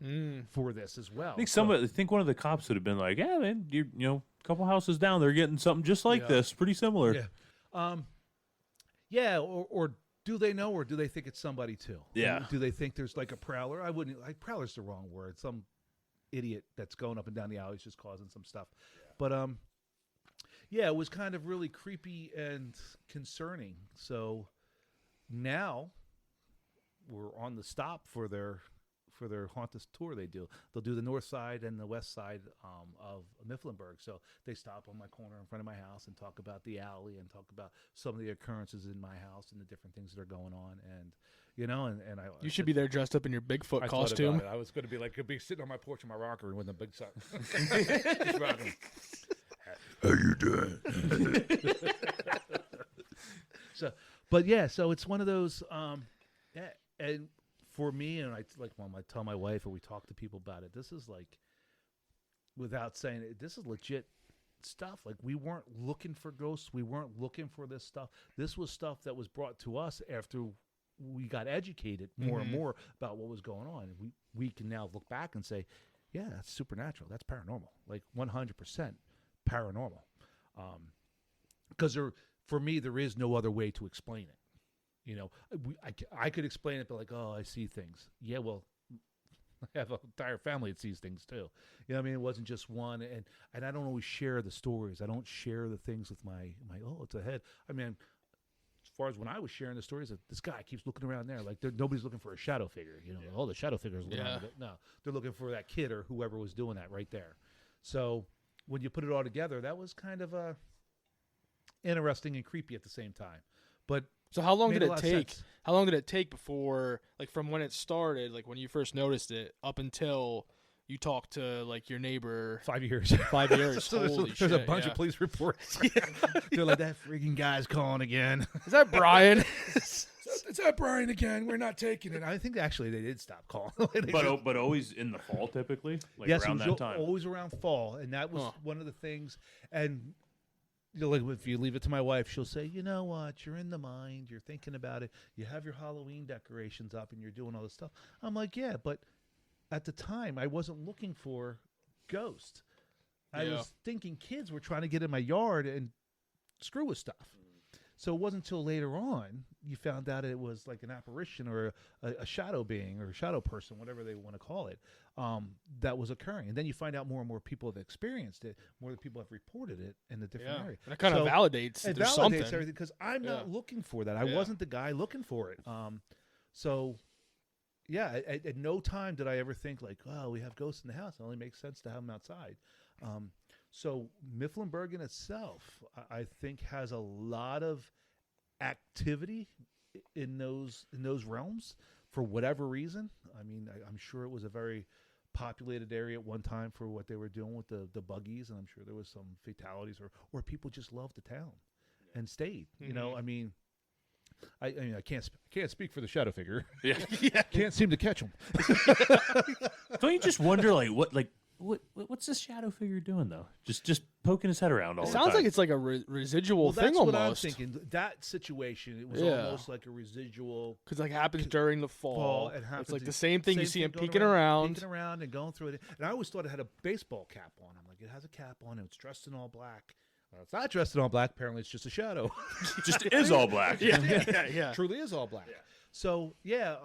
for this as well. I think one of the cops would have been like, "Yeah, man, a couple houses down, they're getting something just like this, pretty similar." Yeah. Or do they know, or do they think it's somebody too? Yeah. Do they think there's like a prowler? I wouldn't. Like, prowler's the wrong word. Some idiot that's going up and down the alleys just causing some stuff. But yeah, it was kind of really creepy and concerning. So now we're on the stop for their haunted tour. They'll do the north side and the west side of Mifflinburg. So they stop on my corner in front of my house and talk about the alley and talk about some of the occurrences in my house and the different things that are going on. And and You should be there dressed up in your Bigfoot I costume. I was going to be like, could be sitting on my porch in my rocker with a big sun. Just rocking. How you doing? But yeah, so it's one of those. Yeah, and for me, and I like when I tell my wife or we talk to people about it, this is like, without saying it, this is legit stuff. Like, we weren't looking for ghosts. We weren't looking for this stuff. This was stuff that was brought to us after we got educated more and more about what was going on. And we can now look back and say, yeah, that's supernatural. That's paranormal. Like 100% paranormal. Because for me, there is no other way to explain it. You know, I could explain it, but like, oh, I see things. Yeah, well, I have an entire family that sees things too. You know what I mean? It wasn't just one. And I don't always share the stories. I don't share the things with my oh, it's a head. I mean, as far as when I was sharing the stories, this guy keeps looking around there. Like, nobody's looking for a shadow figure. You know, oh, the shadow figure's looking around. No, they're looking for that kid or whoever was doing that right there. So when you put it all together, that was kind of interesting and creepy at the same time. But so how long did made a it lot of take? sense. How long did it take before, like, from when it started, like when you first noticed it, up until you talked to like your neighbor? 5 years. 5 years. So Holy there's a shit, bunch yeah. of police reports. They're like, that freaking guy's calling again. Is that Brian? Is that Brian again? We're not taking it. I think actually they did stop calling. But always in the fall, typically, like yes, around it was that time. always around fall, and that was one of the things. And you know, like if you leave it to my wife, she'll say, you know what, you're in the mind, you're thinking about it, you have your Halloween decorations up, and you're doing all this stuff. I'm like, yeah, but at the time, I wasn't looking for ghosts. I was thinking kids were trying to get in my yard and screw with stuff. So it wasn't until later on you found out it was like an apparition or a shadow being or a shadow person, whatever they want to call it, that was occurring. And then you find out more and more people have experienced it, more people have reported it in the different area. And it kind of validates that it there's validates something. everything because I'm not looking for that. I wasn't the guy looking for it. So yeah, at no time did I ever think like, oh, we have ghosts in the house. It only makes sense to have them outside. So Mifflinburg in itself, I think, has a lot of activity in those realms for whatever reason. I mean, I'm sure it was a very populated area at one time for what they were doing with the buggies, and I'm sure there was some fatalities or people just loved the town and stayed. You know, I mean, I mean, I can't speak for the shadow figure. Yeah. Can't seem to catch them. Don't you just wonder, what's this shadow figure doing though? Just poking his head around all It the sounds time. like it's like a residual thing that's almost. what I'm thinking. That situation, it was almost like a residual. Because like happens during the fall. It happens. It's like the same thing. You see him going peeking around. peeking around and going through it. And I always thought it had a baseball cap on. I'm like, it has a cap on. And it's dressed in all black. Well, it's not dressed in all black. Apparently, it's just a shadow. just is all black. Yeah. Truly is all black. Yeah. So yeah,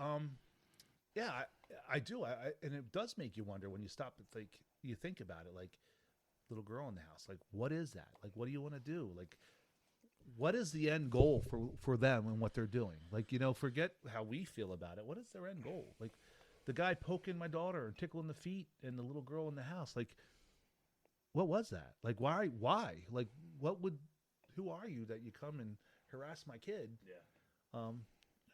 I do. And it does make you wonder when you stop and think. You think about it, like little girl in the house. Like, what is that? Like, what do you want to do? Like, what is the end goal for them and what they're doing? Like, you know, forget how we feel about it. What is their end goal? Like, the guy poking my daughter and tickling the feet, and the little girl in the house. Like, what was that? Like, why? Like, who are you that you come and harass my kid? Yeah. I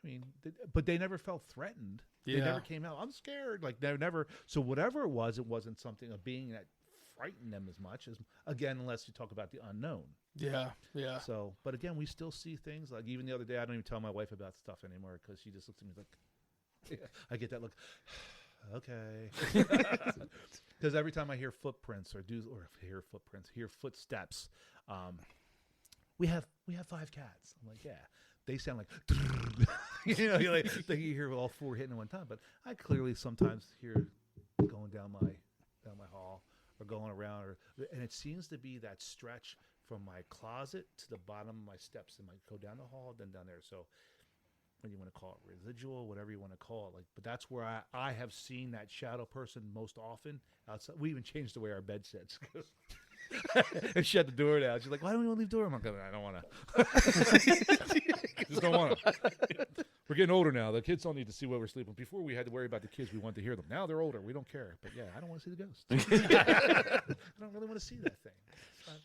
mean, but they never felt threatened. They never came out, I'm scared. Like, they never. So whatever it wasn't something, a being that frightened them as much as, again, unless you talk about the unknown. Yeah. So, but again, we still see things. Like, even the other day, I don't even tell my wife about stuff anymore because she just looks at me like, I get that look. Okay. Because every time I hear footprints hear footsteps, we have 5 cats. I'm like, yeah. They sound like, you know, like you hear all 4 hitting at one time. But I clearly sometimes hear going down my hall or going around, and it seems to be that stretch from my closet to the bottom of my steps, and might go down the hall, then down there. So, when you want to call it residual, whatever you want to call it, like, but that's where I have seen that shadow person most often outside. We even changed the way our bed sits. And shut the door down. She's like, why don't we want to leave the door? I'm like, I don't want to. Just don't want to. We're getting older now. The kids don't need to see where we're sleeping. Before we had to worry about the kids. We wanted to hear them. Now they're older. We don't care. But yeah, I don't want to see the ghost. I don't really want to see that thing.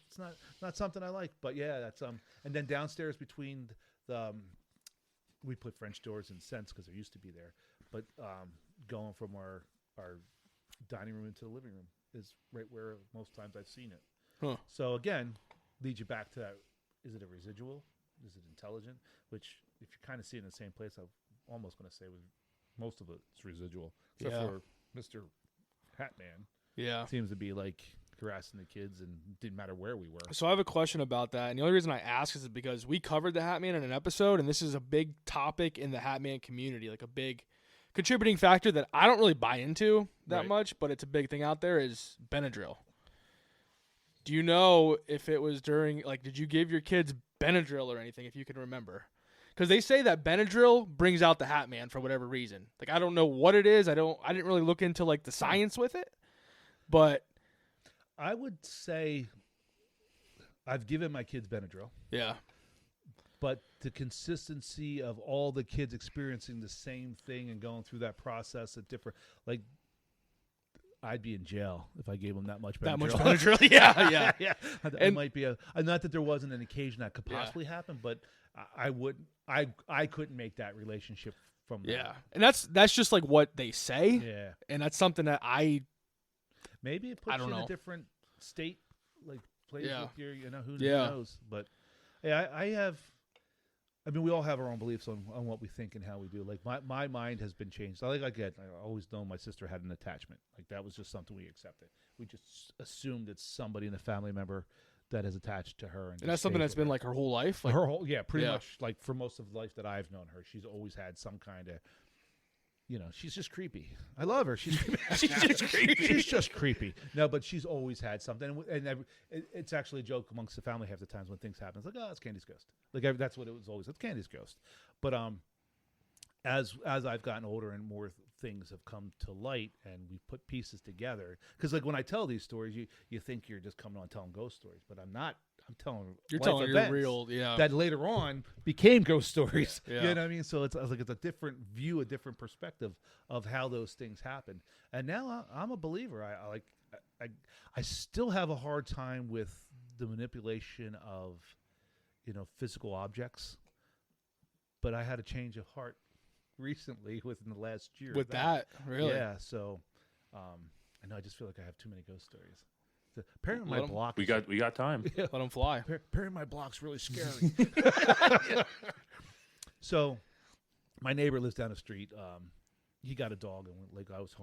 It's not something I like. But yeah, that's and then downstairs between the we put French doors in scents because there used to be there. But going from our dining room into the living room is right where most times I've seen it. Huh. So again, leads you back to that. Is it a residual? Is it intelligent? Which, if you kind of see it in the same place, I'm almost going to say with most of it's residual, except Yeah. for Mr. Hat Man. Yeah. Seems to be like harassing the kids, and didn't matter where we were. So I have a question about that, and the only reason I ask is because we covered the Hat Man in an episode, and this is a big topic in the Hat Man community, like a big contributing factor that I don't really buy into that Right. much, but it's a big thing out there, is Benadryl. Do you know if it was during, like, did you give your kids Benadryl or anything, if you can remember? Because they say that Benadryl brings out the Hat Man for whatever reason. Like, I don't know what it is. I didn't really look into, like, the science with it, but I would say I've given my kids Benadryl, yeah. but the consistency of all the kids experiencing the same thing and going through that process at different, like, I'd be in jail if I gave them that much Benadryl. That much Benadryl? Yeah, yeah. yeah. It And- might be not that there wasn't an occasion that could Yeah. possibly happen, but I couldn't make that relationship from that. Yeah. And that's just like what they say. Yeah. And that's something that Maybe it puts don't you in know. a different state, like place Yeah. with your, who Yeah. knows. But yeah, I mean, we all have our own beliefs on what we think and how we do. Like my mind has been changed. I always known my sister had an attachment. Like that was just something we accepted. We just assumed it's somebody in the family member that is attached to her. and that's something that's been like her whole life. Like, her whole, pretty Yeah. much like for most of the life that I've known her, she's always had some kind of, she's just creepy. I love her. She's she's just creepy. she's just creepy. No, but she's always had something, and it's actually a joke amongst the family half the times when things happen. It's like, oh, it's Candy's ghost. Like that's what it was always. It's Candy's ghost. But as I've gotten older and more things have come to light, and we put pieces together, because like when I tell these stories, you think you're just coming on telling ghost stories, but I'm not. I'm telling You're life telling your events real, yeah. that later on became ghost stories. Yeah. You know what I mean? So it's like it's a different view, a different perspective of how those things happen. And now I'm a believer. I still have a hard time with the manipulation of physical objects, but I had a change of heart recently within the last year. With that, really? Yeah. So I know I just feel like I have too many ghost stories. Apparently my Let 'em- block. We got time. Let them fly. Apparently my block's really scary. So, my neighbor lives down the street. He got a dog, and I was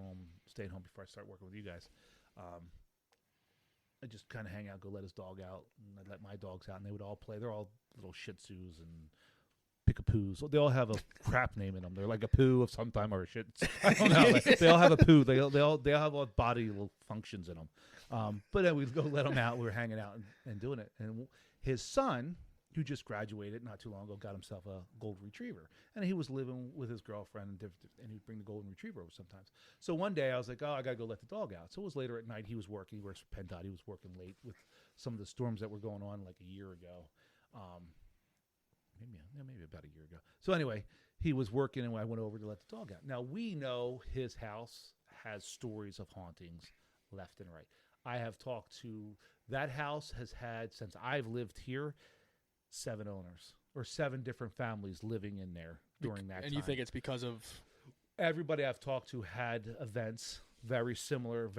staying home before I started working with you guys. I just kind of hang out, go let his dog out, and I let my dogs out, and they would all play. They're all little Shih Tzus and Pikapoos. They all have a crap name in them. They're like a poo of some time or a shit. I don't know. They all have a poo. They all have all body little functions in them. But then we'd go let them out. We were hanging out and doing it. And his son, who just graduated not too long ago, got himself a golden retriever. And he was living with his girlfriend, and he'd bring the golden retriever over sometimes. So one day I was like, oh, I got to go let the dog out. So it was later at night. He was working. He works for PennDOT. He was working late with some of the storms that were going on like a year ago. Maybe about a year ago. So anyway, he was working, and I went over to let the dog out. Now, we know his house has stories of hauntings left and right. I have talked to, that house has had, since I've lived here, 7 owners or 7 different families living in there during that time. And you think it's because of... Everybody I've talked to had events very similar,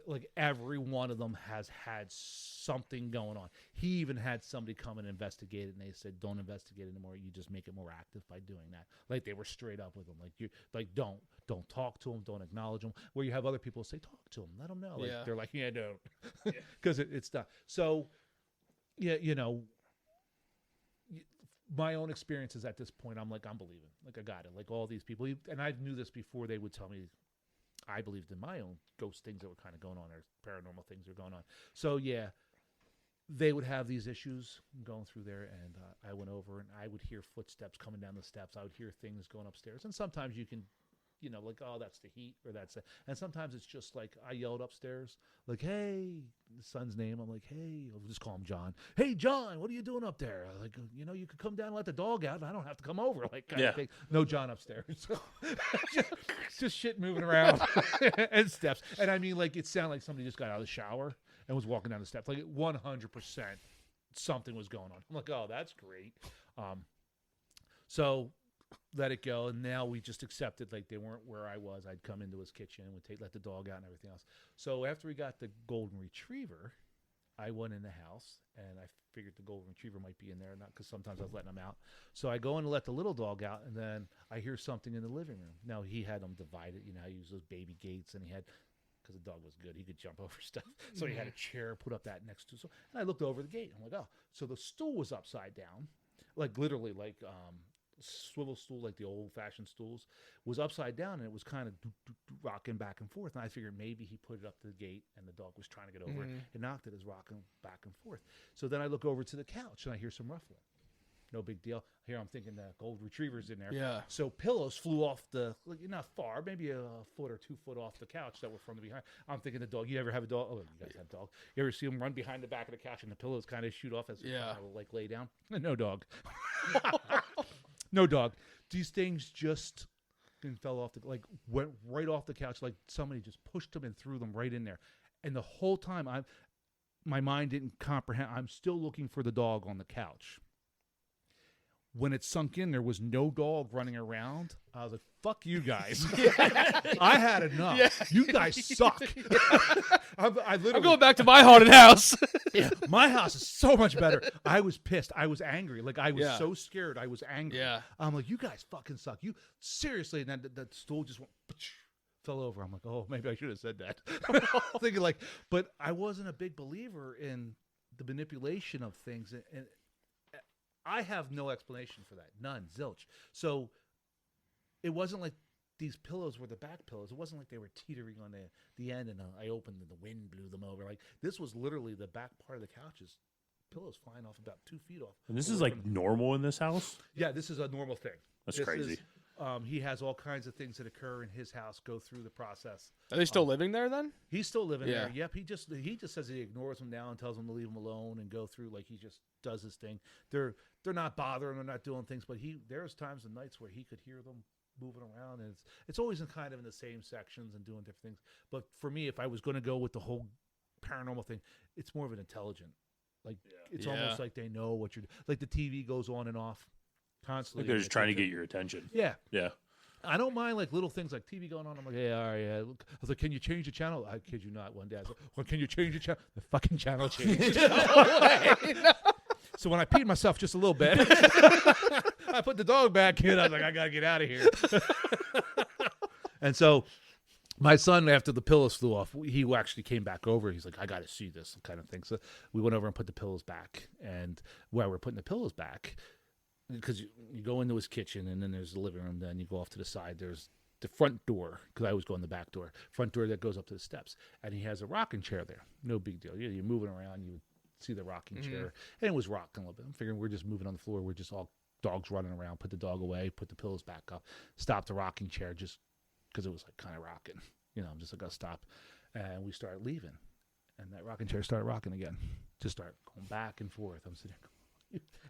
like every one of them has had something going on. He even had somebody come and investigate it, and they said, don't investigate anymore. You just make it more active by doing that. Like they were straight up with him. Like don't talk to him. Don't acknowledge him. Where you have other people say, talk to him. Let him know. Like, Yeah. they're like, yeah, don't. Because it's not. So, yeah, my own experiences at this point, I'm believing. Like, I got it. Like, all these people, and I knew this before they would tell me, I believed in my own ghost things that were kind of going on, or paranormal things that were going on. So, yeah, they would have these issues going through there, and I went over, and I would hear footsteps coming down the steps. I would hear things going upstairs, and sometimes you can, like, oh, that's the heat, or that's it. And sometimes it's just like I yelled upstairs, like, hey, the son's name. I'm like, hey, I'll just call him John. Hey, John, what are you doing up there? Like, you could come down and let the dog out, and I don't have to come over. Like, kind of thing. No John upstairs. just shit moving around and steps. And I mean, like, it sounded like somebody just got out of the shower and was walking down the steps. Like, 100% something was going on. I'm like, oh, that's great. So let it go, and now we just accepted like they weren't where I was. I'd come into his kitchen and would let the dog out and everything else. So after we got the golden retriever, I went in the house, and I figured the golden retriever might be in there, not because sometimes I was letting them out. So I go in to let the little dog out, and then I hear something in the living room. Now, he had them divided. You know, I use those baby gates, and he had, because the dog was good, he could jump over stuff. So he had a chair, put up that next to. So, and I looked over the gate. I'm like, oh, so the stool was upside down, like literally like swivel stool, like the old-fashioned stools, was upside down, and it was kind of rocking back and forth. And I figured maybe he put it up to the gate, and the dog was trying to get over it, and knocked it as rocking back and forth. So then I look over to the couch, and I hear some ruffling. No big deal. Here I'm thinking the gold retriever's in there. Yeah. So pillows flew off not far, maybe a foot or 2 foot off the couch that were from the behind. I'm thinking the dog. You ever have a dog? Oh, you guys have a dog. You ever see them run behind the back of the couch and the pillows kind of shoot off as they like lay down? No dog. No dog. These things just fell off went right off the couch, like somebody just pushed them and threw them right in there. And the whole time my mind didn't comprehend. I'm still looking for the dog on the couch. When it sunk in, there was no dog running around. I was like, fuck you guys. I had enough. Yeah. You guys suck. I'm going back to my haunted house. Yeah, my house is so much better. I was pissed. I was angry. Like, I was so scared. I was angry. Yeah. I'm like, you guys fucking suck. You seriously. And then the stool just went, fell over. I'm like, oh, maybe I should have said that. Thinking but I wasn't a big believer in the manipulation of things. And I have no explanation for that. None. Zilch. So it wasn't like these pillows were the back pillows. It wasn't like they were teetering on the end and I opened and the wind blew them over. Like, this was literally the back part of the couches. Pillows flying off about 2 feet off. And this is like normal in this house? Yeah, this is a normal thing. That's crazy. He has all kinds of things that occur in his house, go through the process. Are they still living there then? He's still living there. Yep. He just says he ignores them now and tells them to leave him alone and go through, like, he just does his thing. They're not bothering, they're not doing things, but there's times and nights where he could hear them moving around, and it's always in kind of in the same sections and doing different things. But for me, if I was going to go with the whole paranormal thing, it's more of an intelligent. Like, it's almost like they know what you're doing. Like, the TV goes on and off constantly. Like they're just trying to get your attention. Yeah. Yeah. I don't mind like little things like TV going on. I'm like, yeah, all right, yeah. I was like, can you change the channel? I kid you not. One day I was like, well, can you change the channel? The fucking channel changed. No. So when I peed myself just a little bit, I put the dog back in. I was like, I gotta get out of here. And so my son, after the pillows flew off, he actually came back over. He's like, I got to see this kind of thing. So we went over and put the pillows back. And while we're putting the pillows back, because you go into his kitchen, and then there's the living room. Then you go off to the side. There's the front door, because I always go in the back door. Front door that goes up to the steps. And he has a rocking chair there. No big deal. You're moving around. You would see the rocking chair. And it was rocking a little bit. I'm figuring we're just moving on the floor. We're just all dogs running around. Put the dog away. Put the pillows back up. Stop the rocking chair just because it was like kind of rocking. You know, I'm just like, I'll stop. And we started leaving. And that rocking chair started rocking again. Just start going back and forth. I'm sitting there.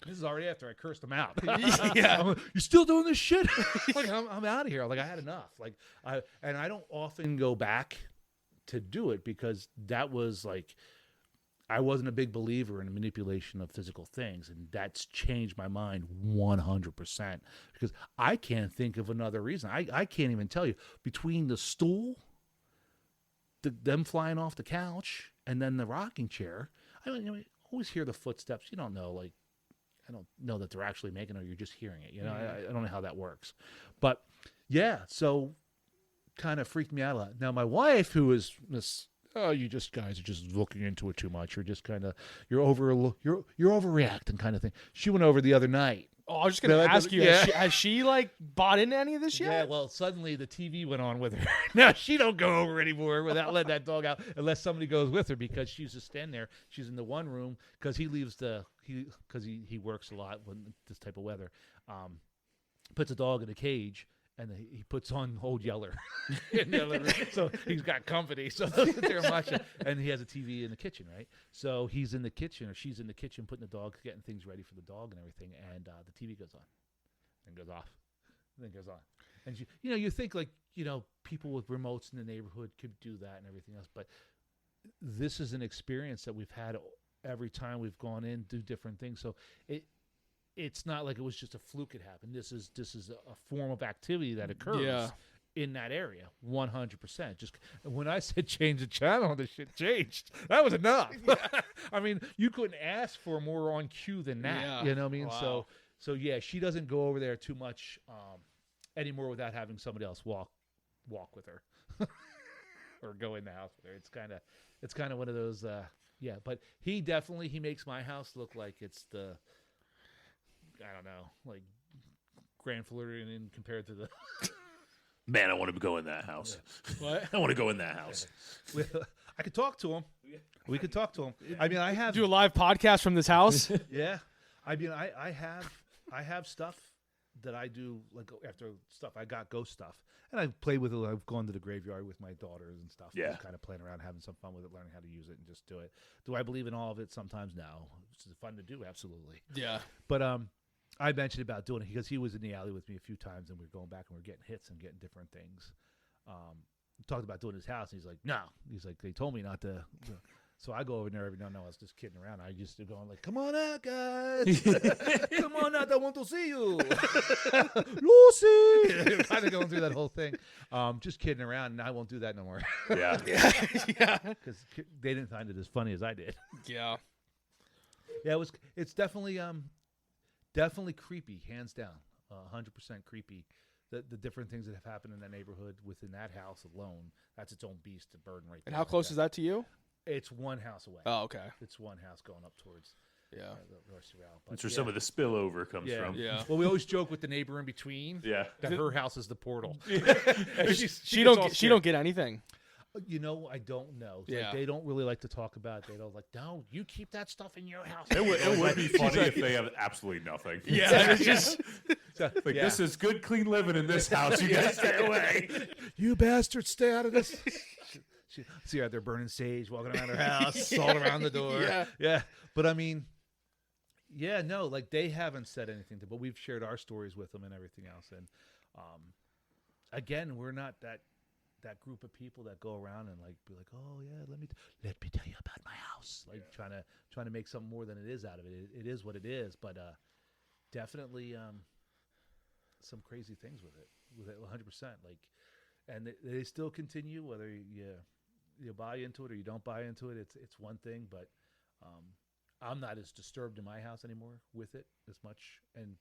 This is already after I cursed him out. Yeah. Like, you're still doing this shit? Like, I'm out of here. Like, I had enough. Like, I don't often go back to do it because that was like, I wasn't a big believer in the manipulation of physical things, and that's changed my mind 100% because I can't think of another reason. I can't even tell you between the stool, them flying off the couch, and then the rocking chair. I mean, you always hear the footsteps. You don't know, like, I don't know that they're actually making it, or you're just hearing it. You know, I don't know how that works. But, yeah, so kind of freaked me out a lot. Now, my wife, who is this, oh, you just guys are just looking into it too much. You're just kind of, you're overreacting kind of thing. She went over the other night. Oh, I was just going to ask you, has she, like, bought into any of this yet? Yeah, well, suddenly the TV went on with her. Now, she don't go over anymore without letting that dog out unless somebody goes with her because she's just standing there. She's in the one room because he leaves because he works a lot with this type of weather. Puts a dog in a cage. And he puts on Old Yeller. So he's got company. So they're watching. And he has a TV in the kitchen, right? So he's in the kitchen, or she's in the kitchen putting the dog, getting things ready for the dog and everything. And the TV goes on and goes off and then goes on. And, you think like, people with remotes in the neighborhood could do that and everything else. But this is an experience that we've had every time we've gone in, do different things. So it's not like it was just a fluke it happened. This is a form of activity that occurs. Yeah. in that area, 100%. Just when I said change the channel, the shit changed. That was enough. I mean, you couldn't ask for more on cue than that. Yeah. You know what I mean? Wow. So yeah, she doesn't go over there too much anymore without having somebody else walk with her or go in the house with her. It's kind of one of those. Yeah, but he makes my house look like it's the, I don't know, like Grand Floridian compared to the. Man, I want to go in that house. What? I want to go in that house. I could talk to him. We could talk to him. I mean, I have. Do a live podcast from this house. Yeah, I mean, I have stuff that I do like after stuff. I got ghost stuff, and I play with it. I've gone to the graveyard with my daughters and stuff. Yeah, just kind of playing around, having some fun with it, learning how to use it, and just do it. Do I believe in all of it? Sometimes no. It's fun to do, absolutely. Yeah. But I mentioned about doing it because he was in the alley with me a few times, and we were going back and we are getting hits and getting different things. Talked about doing his house, and he's like, no. He's like, they told me not to. So I go over there every now and then. I was just kidding around. I used to go like, come on out, guys. Come on out. I want to see you. Lucy. Kind of going through that whole thing. Just kidding around, and I won't do that no more. Yeah. Yeah. Because they didn't find it as funny as I did. Yeah. Yeah, it's definitely definitely creepy, hands down, 100% creepy. The different things that have happened in that neighborhood within that house alone, that's its own beast to burden right there. And how close is that to you? It's one house away. Oh, okay. It's one house going up towards Yeah. the North Surround. That's where some of the spillover comes Yeah. from. Yeah. Well, we always joke with the neighbor in between Yeah. that her house is the portal. She don't get anything. You know, I don't know. It's Yeah. like they don't really like to talk about it. They don't like, no, you keep that stuff in your house. It would be funny if they have absolutely nothing. Yeah. It's just Like, this is good, clean living in this house. You guys stay away. You bastards, stay out of this. See how they're burning sage, walking around her house, salt around the door. Yeah. But I mean, yeah, no, like they haven't said anything but we've shared our stories with them and everything else. And again, we're not that group of people that go around and like be like, oh yeah, let me tell you about my house, like trying to make something more than it is out of it. It is what it is, but definitely some crazy things with it 100%. Like, and they still continue whether you buy into it or you don't buy into it. It's one thing, but I'm not as disturbed in my house anymore with it as much, and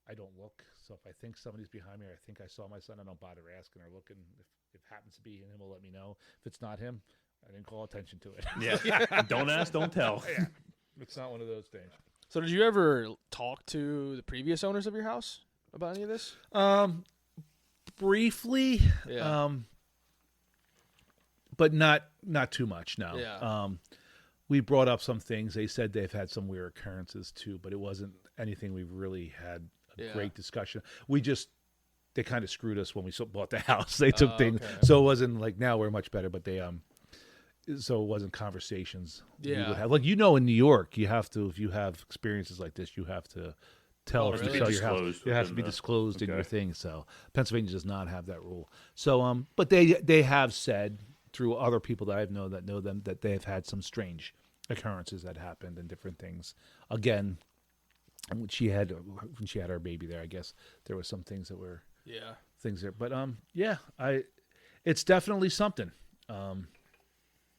I don't look. So if I think somebody's behind me or I think I saw my son, I don't bother asking or looking. If it happens to be him, he'll let me know. If it's not him, I didn't call attention to it. Yeah. Don't ask, don't tell. Yeah. It's not one of those things. So did you ever talk to the previous owners of your house about any of this? Briefly, Yeah. but not too much. No. Yeah. We brought up some things. They said they've had some weird occurrences too, but it wasn't anything we've really had a great discussion. They kind of screwed us when we bought the house. They took things, okay. so it wasn't like now we're much better, but they so it wasn't conversations we Yeah. would have. Like, in New York, you have to, if you have experiences like this, you have to tell if really? you sell your house. Disclosed It has to be within the- disclosed in your okay. thing. So Pennsylvania does not have that rule. So but they have said through other people that I know them that they have had some strange occurrences that happened and different things. Again, when she had our baby there, I guess there was some things that were Yeah. things there. But yeah, it's definitely something.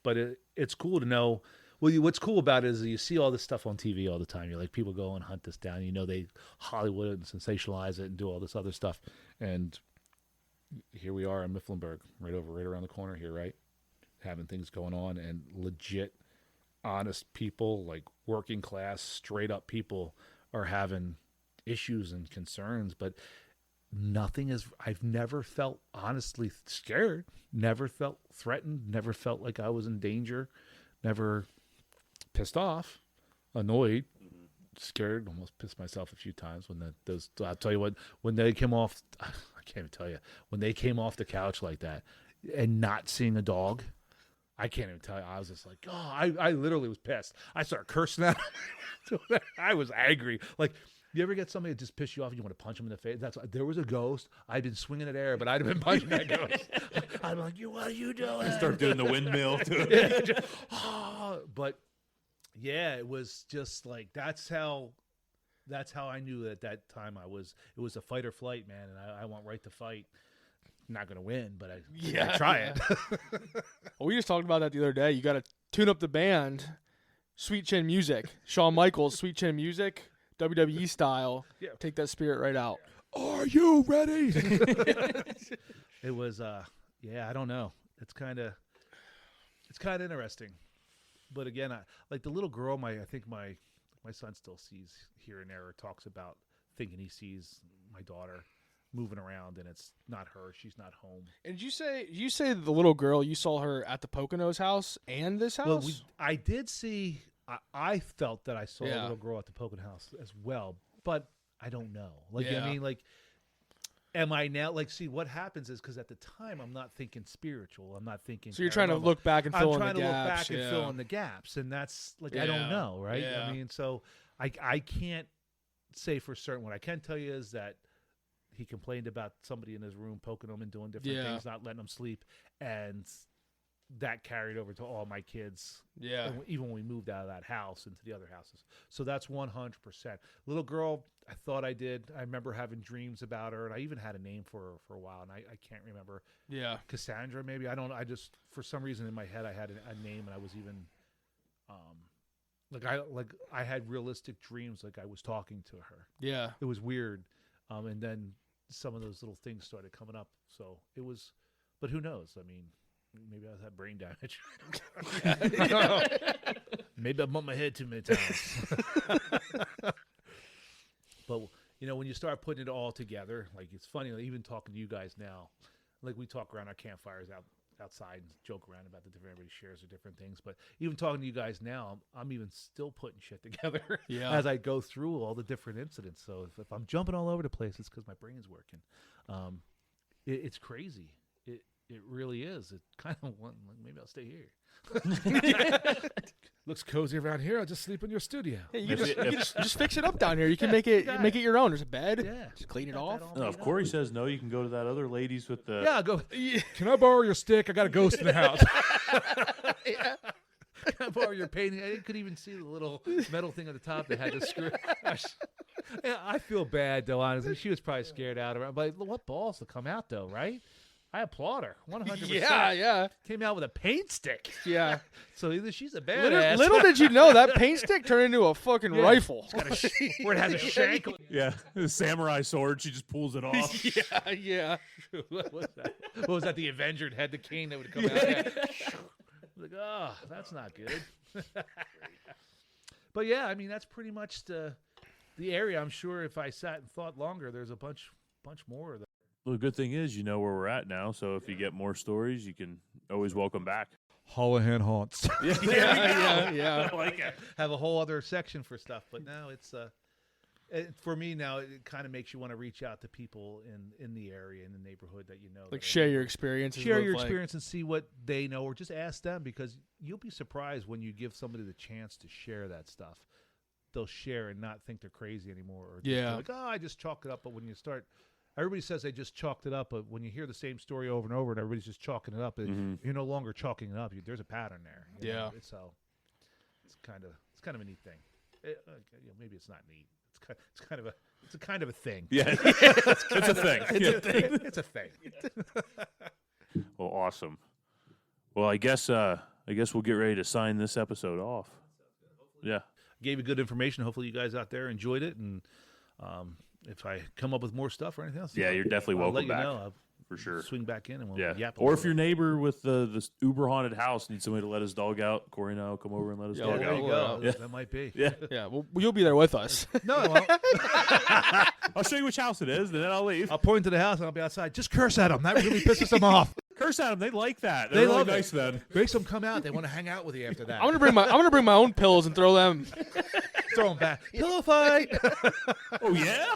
But it's cool to know. Well, what's cool about it is you see all this stuff on TV all the time. You're like, people go and hunt this down. They Hollywood and sensationalize it and do all this other stuff. And here we are in Mifflinburg, right around the corner here, right? Having things going on and legit, honest people, like working class, straight up people are having issues and concerns, but nothing is. I've never felt honestly scared, never felt threatened, never felt like I was in danger, never pissed off, annoyed, scared, almost pissed myself a few times when I'll tell you what, when they came off, I can't even tell you, when they came off the couch like that and not seeing a dog, I can't even tell you. I was just like, oh, I literally was pissed. I started cursing at them. I was angry. Like, you ever get somebody that just piss you off and you want to punch them in the face? There was a ghost. I'd been swinging at air, but I'd have been punching that ghost. I'm like, what are you doing? Start doing the windmill. But yeah, it was just like, that's how I knew at that time it was a fight or flight, man. And I went right to fight. not going to win, but I Yeah, try yeah. it. Well, we just talked about that the other day. You got to tune up the band, Sweet Chin Music, Shawn Michaels, Sweet Chin Music, WWE style. Yeah. Take that spirit right out. Are you ready? It was, I don't know. It's kind of interesting. But again, like the little girl, I think my son still sees here and there or talks about thinking he sees my daughter moving around and it's not her. She's not home. And did you say the little girl, you saw her at the Poconos house and this house? Well, I did see, I felt that I saw a Yeah. little girl at the Pocono house as well, but I don't know. Like, Yeah. I mean, like, am I now, like, see, what happens is because at the time I'm not thinking spiritual. I'm not thinking. So you're trying to paranormal. look back and fill in the I'm trying to look gaps. back and fill in the gaps, and that's like I Yeah. don't know, right? Yeah. I mean, so I can't say for certain. What I can tell you is that he complained about somebody in his room poking him and doing different Yeah. things, not letting him sleep, and that carried over to all my kids. Yeah. and even when we moved out of that house into the other houses. So that's 100%. Little girl, I thought I did. I remember having dreams about her, and I even had a name for her for a while, and I can't remember. Yeah. Cassandra, maybe. I just, for some reason in my head, I had a name, and I was even, I had realistic dreams, like I was talking to her. Yeah. It was weird. And then some of those little things started coming up. So it was, but who knows? I mean, maybe I had brain damage. I don't know. Maybe I bumped my head too many times. But, when you start putting it all together, like it's funny, like, even talking to you guys now, like we talk around our campfires outside and joke around about the different, everybody shares their different things. But even talking to you guys now, I'm even still putting shit together Yeah. as I go through all the different incidents. So if I'm jumping all over the place, it's because my brain's working. It's crazy. It really is. It kind of maybe I'll stay here. Looks cozy around here. I'll just sleep in your studio. Hey, you just fix it up down here. You can make it your own. There's a bed. Yeah. Just clean it Got off. that all No, made if up. Corey says no, you can go to that other ladies with the. Yeah, go. Can I borrow your stick? I got a ghost in the house. Yeah. Can I borrow your painting? I couldn't even see the little metal thing at the top that had the screw. Yeah, I feel bad, though, honestly. She was probably scared out of it. But what balls to come out, though, right? I applaud her 100%. Yeah. Came out with a paint stick. Yeah. So either she's a badass. Little did you know that paint stick turned into a fucking rifle. where it has a shank. Yeah, the samurai sword. She just pulls it off. Yeah. What was that? What was that? The Avenger had the cane that would come out. Yeah. Like, oh, that's not good. But yeah, I mean, that's pretty much the area. I'm sure if I sat and thought longer, there's a bunch more of them. Well, the good thing is you know where we're at now, so if you get more stories, you can always welcome back. Holohan haunts. Yeah. I like it. Have a whole other section for stuff, but now it's for me now it kind of makes you want to reach out to people in the area, in the neighborhood that you know. Like that share your experiences. share with, your like- experience and see what they know, or just ask them, because you'll be surprised when you give somebody the chance to share that stuff. They'll share and not think they're crazy anymore. Or just Yeah. be like, I just chalk it up. But when you start, everybody says they just chalked it up. But when you hear the same story over and over and everybody's just chalking it up, you're no longer chalking it up. There's a pattern there. you know? Yeah. So it's kind of a neat thing. Maybe it's not neat. It's kind of a thing. Yeah, it's a thing. It's a thing. Well, awesome. Well, I guess we'll get ready to sign this episode off. Yeah. Gave you good information. Hopefully you guys out there enjoyed it. And if I come up with more stuff or anything else, Yeah, you're definitely I'll welcome let you back. know. I'll For sure. swing back in and we'll Yeah. yap. a Or little if your bit. neighbor with this uber haunted house needs somebody to let his dog out, Corey and I will come over and let his Yeah, dog there you out. go. Yeah. That might be. Yeah. Yeah. Well, you'll be there with us. No, I won't. I'll show you which house it is, and then I'll leave. I'll point to the house and I'll be outside. Just curse at them. That really pisses them off. Curse at them. They like that. They They're really love nice it. then. Makes them come out. They want to hang out with you after that. I'm gonna bring my own pillows and throw them. throw them back. Pillow fight. Oh, yeah?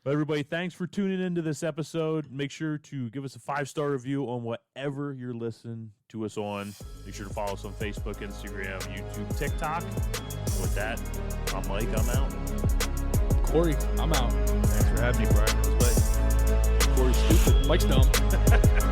Well, everybody, thanks for tuning into this episode. Make sure to give us a 5-star review on whatever you're listening to us on. Make sure to follow us on Facebook, Instagram, YouTube, TikTok. With that, I'm Mike. I'm out. Corey, I'm out. Thanks for having me, Brian. It was Corey's stupid. Mike's dumb.